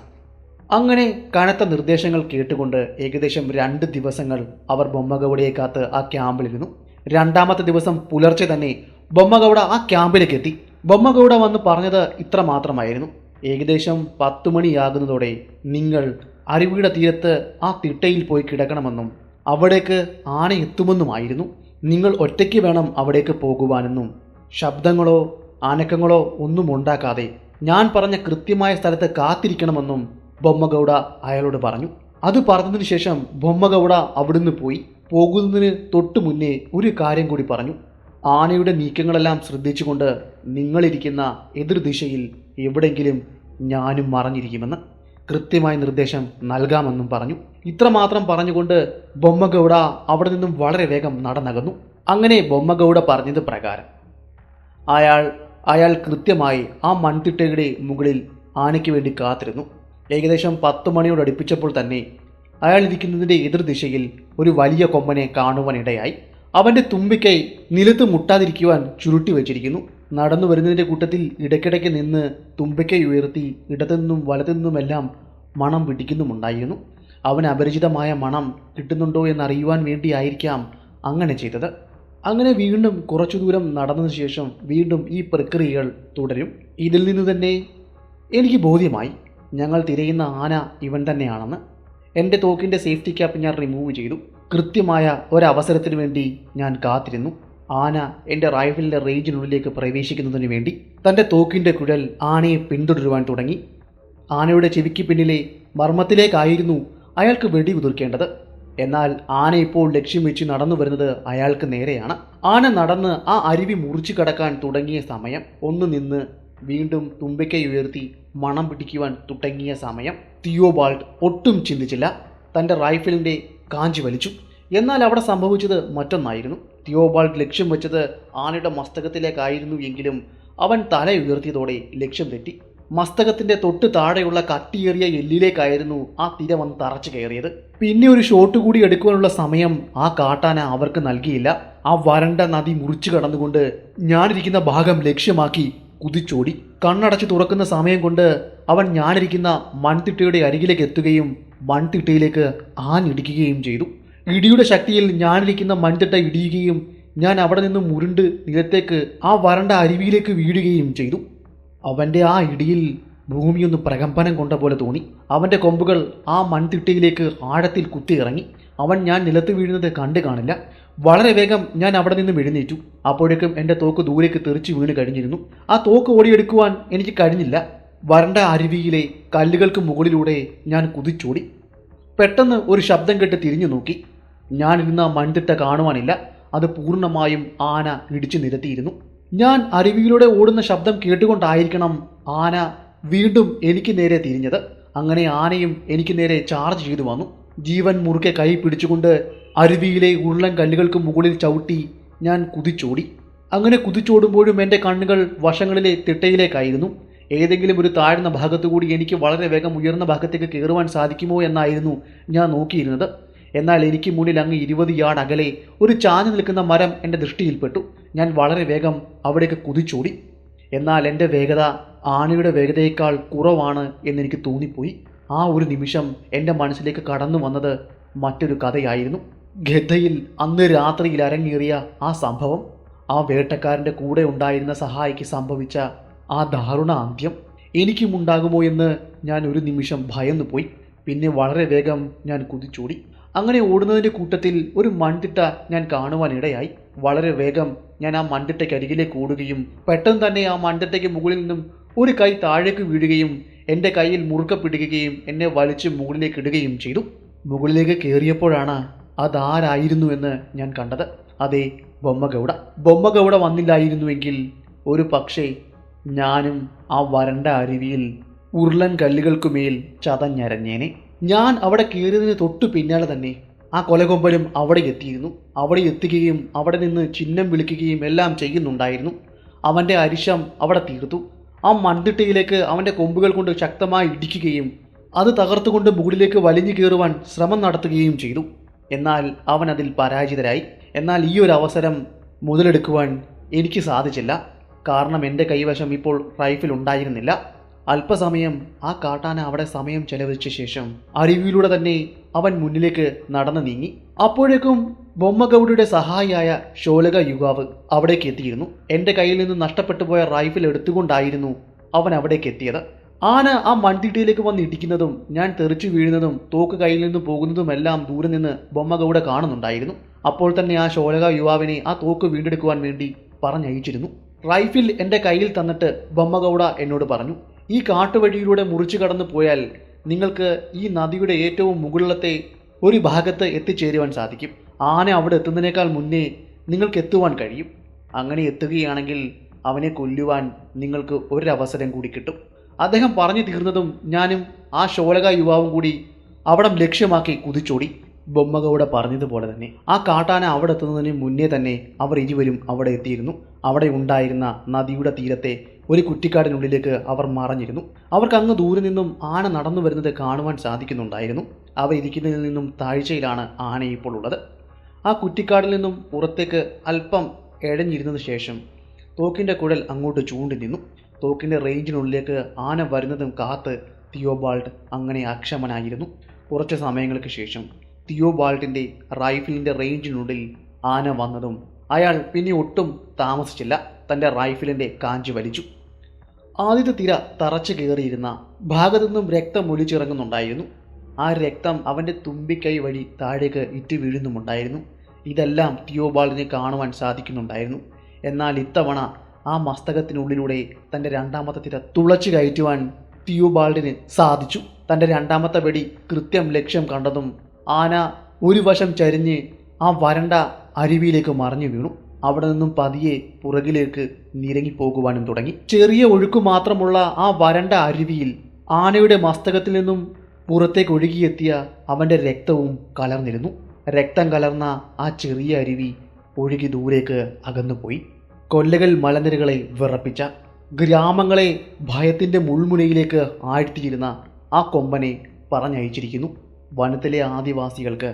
അങ്ങനെ കനത്ത നിർദ്ദേശങ്ങൾ കേട്ടുകൊണ്ട് ഏകദേശം 2 ദിവസങ്ങൾ അവർ ബൊമ്മഗൗഡയെ കാത്ത് ആ ക്യാമ്പിലിരുന്നു. 2ാമത്തെ ദിവസം പുലർച്ചെ തന്നെ ബൊമ്മഗൗഡ ആ ക്യാമ്പിലേക്ക് എത്തി. ബൊമ്മഗൗഡ വന്ന് പറഞ്ഞത് ഇത്ര മാത്രമായിരുന്നു: ഏകദേശം 10 മണിയാകുന്നതോടെ നിങ്ങൾ അരുവിയുടെ തീരത്ത് ആ തിട്ടയിൽ പോയി കിടക്കണമെന്നും അവിടേക്ക് ആന എത്തുമെന്നുമായിരുന്നു. നിങ്ങൾ ഒറ്റയ്ക്ക് വേണം അവിടേക്ക് പോകുവാനെന്നും ശബ്ദങ്ങളോ അനക്കങ്ങളോ ഒന്നും ഉണ്ടാക്കാതെ ഞാൻ പറഞ്ഞ കൃത്യമായ സ്ഥലത്ത് കാത്തിരിക്കണമെന്നും ബൊമ്മഗൗഡ അയാളോട് പറഞ്ഞു. അത് പറഞ്ഞതിന് ശേഷം ബൊമ്മഗൗഡ അവിടുന്ന് പോയി. പോകുന്നതിന് തൊട്ടു മുന്നേ ഒരു കാര്യം കൂടി പറഞ്ഞു: ആനയുടെ നീക്കങ്ങളെല്ലാം ശ്രദ്ധിച്ചുകൊണ്ട് നിങ്ങളിരിക്കുന്ന എതിർദിശയിൽ എവിടെയെങ്കിലും ഞാനും മറഞ്ഞിരിക്കുമെന്ന് കൃത്യമായ നിർദ്ദേശം നൽകാമെന്നും പറഞ്ഞു. ഇത്രമാത്രം പറഞ്ഞുകൊണ്ട് ബൊമ്മഗൗഡ അവിടെ നിന്നും വളരെ വേഗം നടന്നകന്നു. അങ്ങനെ ബൊമ്മഗൗഡ പറഞ്ഞത് പ്രകാരം അയാൾ അയാൾ കൃത്യമായി ആ മൺതിട്ടയുടെ മുകളിൽ ആനയ്ക്ക് വേണ്ടി കാത്തിരുന്നു. ഏകദേശം 10 മണിയോട് അടുപ്പിച്ചപ്പോൾ തന്നെ അയാൾ ഇരിക്കുന്നതിൻ്റെ എതിർദിശയിൽ ഒരു വലിയ കൊമ്പനെ കാണുവാനിടയായി. അവൻ്റെ തുമ്പിക്കൈ നിലത്ത് മുട്ടാതിരിക്കുവാൻ ചുരുട്ടി വെച്ചിരിക്കുന്നു. നടന്നു വരുന്നതിൻ്റെ കൂട്ടത്തിൽ ഇടയ്ക്കിടയ്ക്ക് നിന്ന് തുമ്പിക്കൈ ഉയർത്തി ഇടത്തുനിന്നും വലത്തുനിന്നുമെല്ലാം മണം പിടിക്കുന്നുമുണ്ടായിരുന്നു. അവന് അപരിചിതമായ മണം കിട്ടുന്നുണ്ടോ എന്നറിയുവാൻ വേണ്ടിയായിരിക്കാം അങ്ങനെ ചെയ്തത്. അങ്ങനെ വീണ്ടും കുറച്ചു ദൂരം നടന്നതിന് ശേഷം വീണ്ടും ഈ പ്രക്രിയകൾ തുടരും. ഇതിൽ നിന്ന് തന്നെ എനിക്ക് ബോധ്യമായി ഞങ്ങൾ തിരയുന്ന ആന ഇവൻ തന്നെയാണെന്ന്. എൻ്റെ തോക്കിൻ്റെ സേഫ്റ്റി ക്യാപ്പ് ഞാൻ റിമൂവ് ചെയ്തു. കൃത്യമായ ഒരവസരത്തിന് വേണ്ടി ഞാൻ കാത്തിരുന്നു. ആന എൻ്റെ റൈഫിലിൻ്റെ റേഞ്ചിനുള്ളിലേക്ക് പ്രവേശിക്കുന്നതിന് വേണ്ടി തൻ്റെ തോക്കിൻ്റെ കുഴൽ ആനയെ പിന്തുടരുവാൻ തുടങ്ങി. ആനയുടെ ചെവിക്ക് പിന്നിലെ മർമ്മത്തിലേക്കായിരുന്നു അയാൾക്ക് വെടി ഉതിർക്കേണ്ടത്. എന്നാൽ ആന ഇപ്പോൾ ലക്ഷ്യം വെച്ച് നടന്നു വരുന്നത് അയാൾക്ക് നേരെയാണ്. ആന നടന്ന് ആ അരുവി മുറിച്ചു കടക്കാൻ തുടങ്ങിയ സമയം, ഒന്ന് നിന്ന് വീണ്ടും തുമ്പിക്കൈ ഉയർത്തി മണം പിടിക്കുവാൻ തുടങ്ങിയ സമയം തിയോബാൾട്ട് ഒട്ടും ചിന്തിച്ചില്ല. തൻ്റെ റൈഫിലിൻ്റെ കാഞ്ചി വലിച്ചു. എന്നാൽ അവിടെ സംഭവിച്ചത് മറ്റൊന്നായിരുന്നു. തിയോബാൾട്ട് ലക്ഷ്യം വെച്ചത് ആനയുടെ മസ്തകത്തിലേക്കായിരുന്നു എങ്കിലും അവൻ തല ഉയർത്തിയതോടെ ലക്ഷ്യം തെറ്റി. മസ്തകത്തിൻ്റെ തൊട്ട് താഴെയുള്ള കട്ടിയേറിയ എല്ലിലേക്കായിരുന്നു ആ തിര വന്ന് തറച്ചു കയറിയത്. പിന്നെ ഒരു ഷോട്ട് കൂടി എടുക്കുവാനുള്ള സമയം ആ കാട്ടാന അവർക്ക് നൽകിയില്ല. ആ വരണ്ട നദി മുറിച്ചു കടന്നുകൊണ്ട് ഞാനിരിക്കുന്ന ഭാഗം ലക്ഷ്യമാക്കി കുതിച്ചോടി. കണ്ണടച്ച് തുറക്കുന്ന സമയം കൊണ്ട് അവൻ ഞാനിരിക്കുന്ന മൺതിട്ടയുടെ അരികിലേക്ക് എത്തുകയും മൺതിട്ടയിലേക്ക് ആഞ്ഞിടിക്കുകയും ചെയ്തു. ഇടിയുടെ ശക്തിയിൽ ഞാനിരിക്കുന്ന മൺതിട്ട ഇടിയുകയും ഞാൻ അവിടെ നിന്ന് മുരുണ്ട് നിലത്തേക്ക് ആ വരണ്ട അരുവിയിലേക്ക് വീഴുകയും ചെയ്തു. അവൻ്റെ ആ ഇടിയിൽ ഭൂമിയൊന്ന് പ്രകമ്പനം കൊണ്ട പോലെ തോന്നി. അവൻ്റെ കൊമ്പുകൾ ആ മൺതിട്ടയിലേക്ക് ആഴത്തിൽ കുത്തിയിറങ്ങി. അവൻ ഞാൻ നിലത്ത് വീഴുന്നത് കണ്ടു കാണില്ല. വളരെ വേഗം ഞാൻ അവിടെ നിന്ന് എഴുന്നേറ്റു. അപ്പോഴേക്കും എൻ്റെ തോക്ക് ദൂരേക്ക് തെറിച്ച് വീണ് കഴിഞ്ഞിരുന്നു. ആ തോക്ക് ഓടിയെടുക്കുവാൻ എനിക്ക് കഴിഞ്ഞില്ല. വരണ്ട അരുവിയിലെ കല്ലുകൾക്ക് മുകളിലൂടെ ഞാൻ കുതിച്ചോടി. പെട്ടെന്ന് ഒരു ശബ്ദം കേട്ട് തിരിഞ്ഞു നോക്കി. ഞാനിരുന്ന മൺതിട്ട കാണുവാനില്ല. അത് പൂർണ്ണമായും ആന ഇടിച്ചു നിരത്തിയിരുന്നു. ഞാൻ അരുവിയിലൂടെ ഓടുന്ന ശബ്ദം കേട്ടുകൊണ്ടായിരിക്കണം ആന വീണ്ടും എനിക്ക് നേരെ തിരിഞ്ഞത്. അങ്ങനെ ആനയും എനിക്ക് നേരെ ചാർജ് ചെയ്തു വന്നു. ജീവൻ മുറുക്കെ കൈ പിടിച്ചുകൊണ്ട് അരുവിയിലെ ഉരുളൻ കല്ലുകൾക്ക് മുകളിൽ ചവിട്ടി ഞാൻ കുതിച്ചോടി. അങ്ങനെ കുതിച്ചോടുമ്പോഴും എൻ്റെ കണ്ണുകൾ വശങ്ങളിലെ തിട്ടയിലേക്കായിരുന്നു. ഏതെങ്കിലും ഒരു താഴ്ന്ന ഭാഗത്തുകൂടി എനിക്ക് വളരെ വേഗം ഉയർന്ന ഭാഗത്തേക്ക് കയറുവാൻ സാധിക്കുമോ എന്നായിരുന്നു ഞാൻ നോക്കിയിരുന്നത്. എന്നാൽ എനിക്ക് മുന്നിൽ അങ്ങ് 20 യാർഡ് അകലെ ഒരു ചാഞ്ഞു നിൽക്കുന്ന മരം എൻ്റെ ദൃഷ്ടിയിൽപ്പെട്ടു. ഞാൻ വളരെ വേഗം അവിടേക്ക് കുതിച്ചോടി. എന്നാൽ എൻ്റെ വേഗത ആനയുടെ വേഗതയേക്കാൾ കുറവാണ് എന്നെനിക്ക് തോന്നിപ്പോയി. ആ ഒരു നിമിഷം എൻ്റെ മനസ്സിലേക്ക് കടന്നു വന്നത് മറ്റൊരു കഥയായിരുന്നു. ഗദ്ദയിൽ അന്ന് രാത്രിയിൽ അരങ്ങേറിയ ആ സംഭവം, ആ വേട്ടക്കാരൻ്റെ കൂടെ ഉണ്ടായിരുന്ന സഹായിക്ക് സംഭവിച്ച ആ ദാരുണ അന്ത്യം എനിക്കും ഉണ്ടാകുമോ എന്ന് ഞാൻ ഒരു നിമിഷം ഭയന്നുപോയി. പിന്നെ വളരെ വേഗം ഞാൻ കുതിച്ചോടി. അങ്ങനെ ഓടുന്നതിൻ്റെ കൂട്ടത്തിൽ ഒരു മൺതിട്ട ഞാൻ കാണുവാനിടയായി. വളരെ വേഗം ഞാൻ ആ മൺതിട്ടയ്ക്കരികിലേക്ക് ഓടുകയും പെട്ടെന്ന് തന്നെ ആ മൺതിട്ടയ്ക്ക് മുകളിൽ നിന്നും ഒരു കൈ താഴേക്ക് വീഴുകയും എൻ്റെ കയ്യിൽ മുറുക്കെ പിടിക്കുകയും എന്നെ വലിച്ച് മുകളിലേക്ക് ഇടുകയും ചെയ്തു. മുകളിലേക്ക് കയറിയപ്പോഴാണ് അതാരായിരുന്നു എന്ന് ഞാൻ കണ്ടത്. അതെ, ബൊമ്മഗൗഡ. ബൊമ്മഗൗഡ വന്നില്ലായിരുന്നുവെങ്കിൽ ഒരു പക്ഷേ ഞാനും ആ വരണ്ട അരുവിയിൽ ഉരുളൻ കല്ലുകൾക്കുമേൽ ചതഞ്ഞരഞ്ഞേനെ. ഞാൻ അവിടെ കയറിയതിന് തൊട്ടു പിന്നാലെ തന്നെ ആ കൊലകൊമ്പനും അവിടെ എത്തിയിരുന്നു. അവിടെ എത്തുകയും അവിടെ നിന്ന് ചിഹ്നം വിളിക്കുകയും എല്ലാം ചെയ്യുന്നുണ്ടായിരുന്നു. അവൻ്റെ അരിശം അവിടെ തീർത്തു. ആ മൺതിട്ടയിലേക്ക് അവൻ്റെ കൊമ്പുകൾ കൊണ്ട് ശക്തമായി ഇടിക്കുകയും അത് തകർത്തുകൊണ്ട് മുകളിലേക്ക് വലിഞ്ഞു കയറുവാൻ ശ്രമം നടത്തുകയും ചെയ്തു. എന്നാൽ അവൻ അതിൽ പരാജിതരായി. എന്നാൽ ഈ ഒരു അവസരം മുതലെടുക്കുവാൻ എനിക്ക് സാധിച്ചില്ല. കാരണം എൻ്റെ കൈവശം ഇപ്പോൾ റൈഫിൽ ഉണ്ടായിരുന്നില്ല. അല്പസമയം ആ കാട്ടാന അവിടെ സമയം ചെലവഴിച്ച ശേഷം അരുവിയിലൂടെ തന്നെ അവൻ മുന്നിലേക്ക് നടന്നു നീങ്ങി. അപ്പോഴേക്കും ബൊമ്മഗൗഡയുടെ സഹായിയായ ഷോലക യുവാവ് അവിടേക്ക് എത്തിയിരുന്നു. എൻ്റെ കയ്യിൽ നിന്ന് നഷ്ടപ്പെട്ടു പോയ റൈഫിൽ എടുത്തുകൊണ്ടായിരുന്നു അവൻ അവിടേക്ക് എത്തിയത്. ആന ആ മൺതിട്ടയിലേക്ക് വന്ന് ഇടിക്കുന്നതും ഞാൻ തെറിച്ചു വീഴുന്നതും തോക്ക് കയ്യിൽ നിന്ന് പോകുന്നതുമെല്ലാം ദൂരെ നിന്ന് ബൊമ്മഗൗഡ കാണുന്നുണ്ടായിരുന്നു. അപ്പോൾ തന്നെ ആ ഷോലക യുവാവിനെ ആ തോക്ക് വീണ്ടെടുക്കുവാൻ വേണ്ടി പറഞ്ഞയച്ചിരുന്നു. റൈഫിൽ എൻ്റെ കയ്യിൽ തന്നിട്ട് ബൊമ്മഗൗഡ എന്നോട് പറഞ്ഞു, ഈ കാട്ടുവഴിയിലൂടെ മുറിച്ചു കടന്നു പോയാൽ നിങ്ങൾക്ക് ഈ നദിയുടെ ഏറ്റവും മുകളിലത്തെ ഒരു ഭാഗത്ത് എത്തിച്ചേരുവാൻ സാധിക്കും. ആന അവിടെ എത്തുന്നതിനേക്കാൾ മുന്നേ നിങ്ങൾക്ക് എത്തുവാൻ കഴിയും. അങ്ങനെ എത്തുകയാണെങ്കിൽ അവനെ കൊല്ലുവാൻ നിങ്ങൾക്ക് ഒരവസരം കൂടി കിട്ടും. അദ്ദേഹം പറഞ്ഞു തീർന്നതും ഞാനും ആ ഷോലക യുവാവും കൂടി അവിടം ലക്ഷ്യമാക്കി കുതിച്ചോടി. ബൊമ്മഗൗഡ പറഞ്ഞതുപോലെ തന്നെ ആ കാട്ടാന അവിടെ എത്തുന്നതിന് മുന്നേ തന്നെ അവർ ഇരുവരും അവിടെ എത്തിയിരുന്നു. അവിടെ ഉണ്ടായിരുന്ന നദിയുടെ തീരത്തെ ഒരു കുറ്റിക്കാടിനുള്ളിലേക്ക് അവർ മറഞ്ഞിരുന്നു. അവർക്ക് അങ്ങ് ദൂരെ നിന്നും ആന നടന്നു വരുന്നത് കാണുവാൻ സാധിക്കുന്നുണ്ടായിരുന്നു. അവർ ഇരിക്കുന്നതിൽ നിന്നും താഴ്ചയിലാണ് ആന ഇപ്പോൾ ഉള്ളത്. ആ കുറ്റിക്കാടിൽ നിന്നും പുറത്തേക്ക് അല്പം എഴഞ്ഞിരുന്നതിന് ശേഷം തോക്കിൻ്റെ കുഴൽ അങ്ങോട്ട് ചൂണ്ടി നിന്നു. തോക്കിൻ്റെ റേഞ്ചിനുള്ളിലേക്ക് ആന വരുന്നതും കാത്ത് തിയോബാൾട്ട് അങ്ങനെ അക്ഷമനായിരുന്നു. കുറച്ച് സമയങ്ങൾക്ക് ശേഷം തിയോബാൾട്ടിൻ്റെ റൈഫിലിൻ്റെ റേഞ്ചിനുള്ളിൽ ആന വന്നതും അയാൾ പിന്നെ ഒട്ടും താമസിച്ചില്ല. തൻ്റെ റൈഫിലിൻ്റെ കാഞ്ചി വലിച്ചു. ആദ്യത്തെ തിര തറച്ചു കയറിയിരുന്ന ഭാഗത്തു നിന്നും രക്തം ഒലിച്ചിറങ്ങുന്നുണ്ടായിരുന്നു. ആ രക്തം അവൻ്റെ തുമ്പിക്കൈ വഴി താഴേക്ക് ഇറ്റ് വീഴുന്നുമുണ്ടായിരുന്നു. ഇതെല്ലാം തിയോബാൾട്ടിനെ കാണുവാൻ സാധിക്കുന്നുണ്ടായിരുന്നു. എന്നാൽ ഇത്തവണ ആ മസ്തകത്തിനുള്ളിലൂടെ തൻ്റെ രണ്ടാമത്തെ തിര തുളച്ചു കയറ്റുവാൻ തിയോബാൾട്ടിന് സാധിച്ചു. തൻ്റെ രണ്ടാമത്തെ വെടി കൃത്യം ലക്ഷ്യം കണ്ടതും ആന ഒരു വശം ചരിഞ്ഞ് ആ വരണ്ട അരുവിയിലേക്ക് മറിഞ്ഞു വീണു. അവിടെ നിന്നും പതിയെ പുറകിലേക്ക് നിരങ്ങിപ്പോകുവാനും തുടങ്ങി. ചെറിയ ഒഴുക്ക് മാത്രമുള്ള ആ വരണ്ട അരുവിയിൽ ആനയുടെ മസ്തകത്തിൽ നിന്നും പുറത്തേക്ക് ഒഴുകിയെത്തിയ അവൻ്റെ രക്തവും കലർന്നിരുന്നു. രക്തം കലർന്ന ആ ചെറിയ അരുവി ഒഴുകി ദൂരേക്ക് അകന്നുപോയി. കൊല്ലകൾ മലനിരകളെ വിറപ്പിച്ച, ഗ്രാമങ്ങളെ ഭയത്തിൻ്റെ മുൾമുനയിലേക്ക് ആഴ്ത്തിയിരുന്ന ആ കൊമ്പനെ പറഞ്ഞയച്ചിരിക്കുന്നു. വനത്തിലെ ആദിവാസികൾക്ക്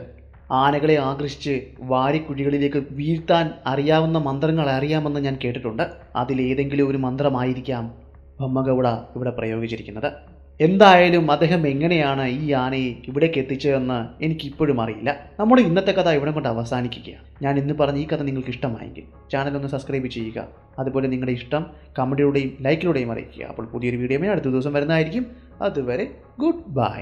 ആനകളെ ആകർഷിച്ച് വാരിക്കുഴികളിലേക്ക് വീഴ്ത്താൻ അറിയാവുന്ന മന്ത്രങ്ങൾ അറിയാമെന്ന് ഞാൻ കേട്ടിട്ടുണ്ട്. അതിലേതെങ്കിലും ഒരു മന്ത്രമായിരിക്കാം ബൊമ്മഗൗഡ ഇവിടെ പ്രയോഗിച്ചിരിക്കുന്നത്. എന്തായാലും അദ്ദേഹം എങ്ങനെയാണ് ഈ ആനയെ ഇവിടേക്ക് എത്തിച്ചതെന്ന് എനിക്കിപ്പോഴും അറിയില്ല. നമ്മുടെ ഇന്നത്തെ കഥ ഇവിടെ കൊണ്ട് അവസാനിക്കുകയാണ്. ഞാൻ ഇന്ന് പറഞ്ഞ ഈ കഥ നിങ്ങൾക്ക് ഇഷ്ടമായെങ്കിൽ ചാനൽ ഒന്ന് സബ്സ്ക്രൈബ് ചെയ്യുക. അതുപോലെ നിങ്ങളുടെ ഇഷ്ടം കമൻറ്റിലൂടെയും ലൈക്കിലൂടെയും അറിയിക്കുക. അപ്പോൾ പുതിയൊരു വീഡിയോയുമായി അടുത്ത ദിവസം വരുന്നതായിരിക്കും. അതുവരെ ഗുഡ് ബൈ.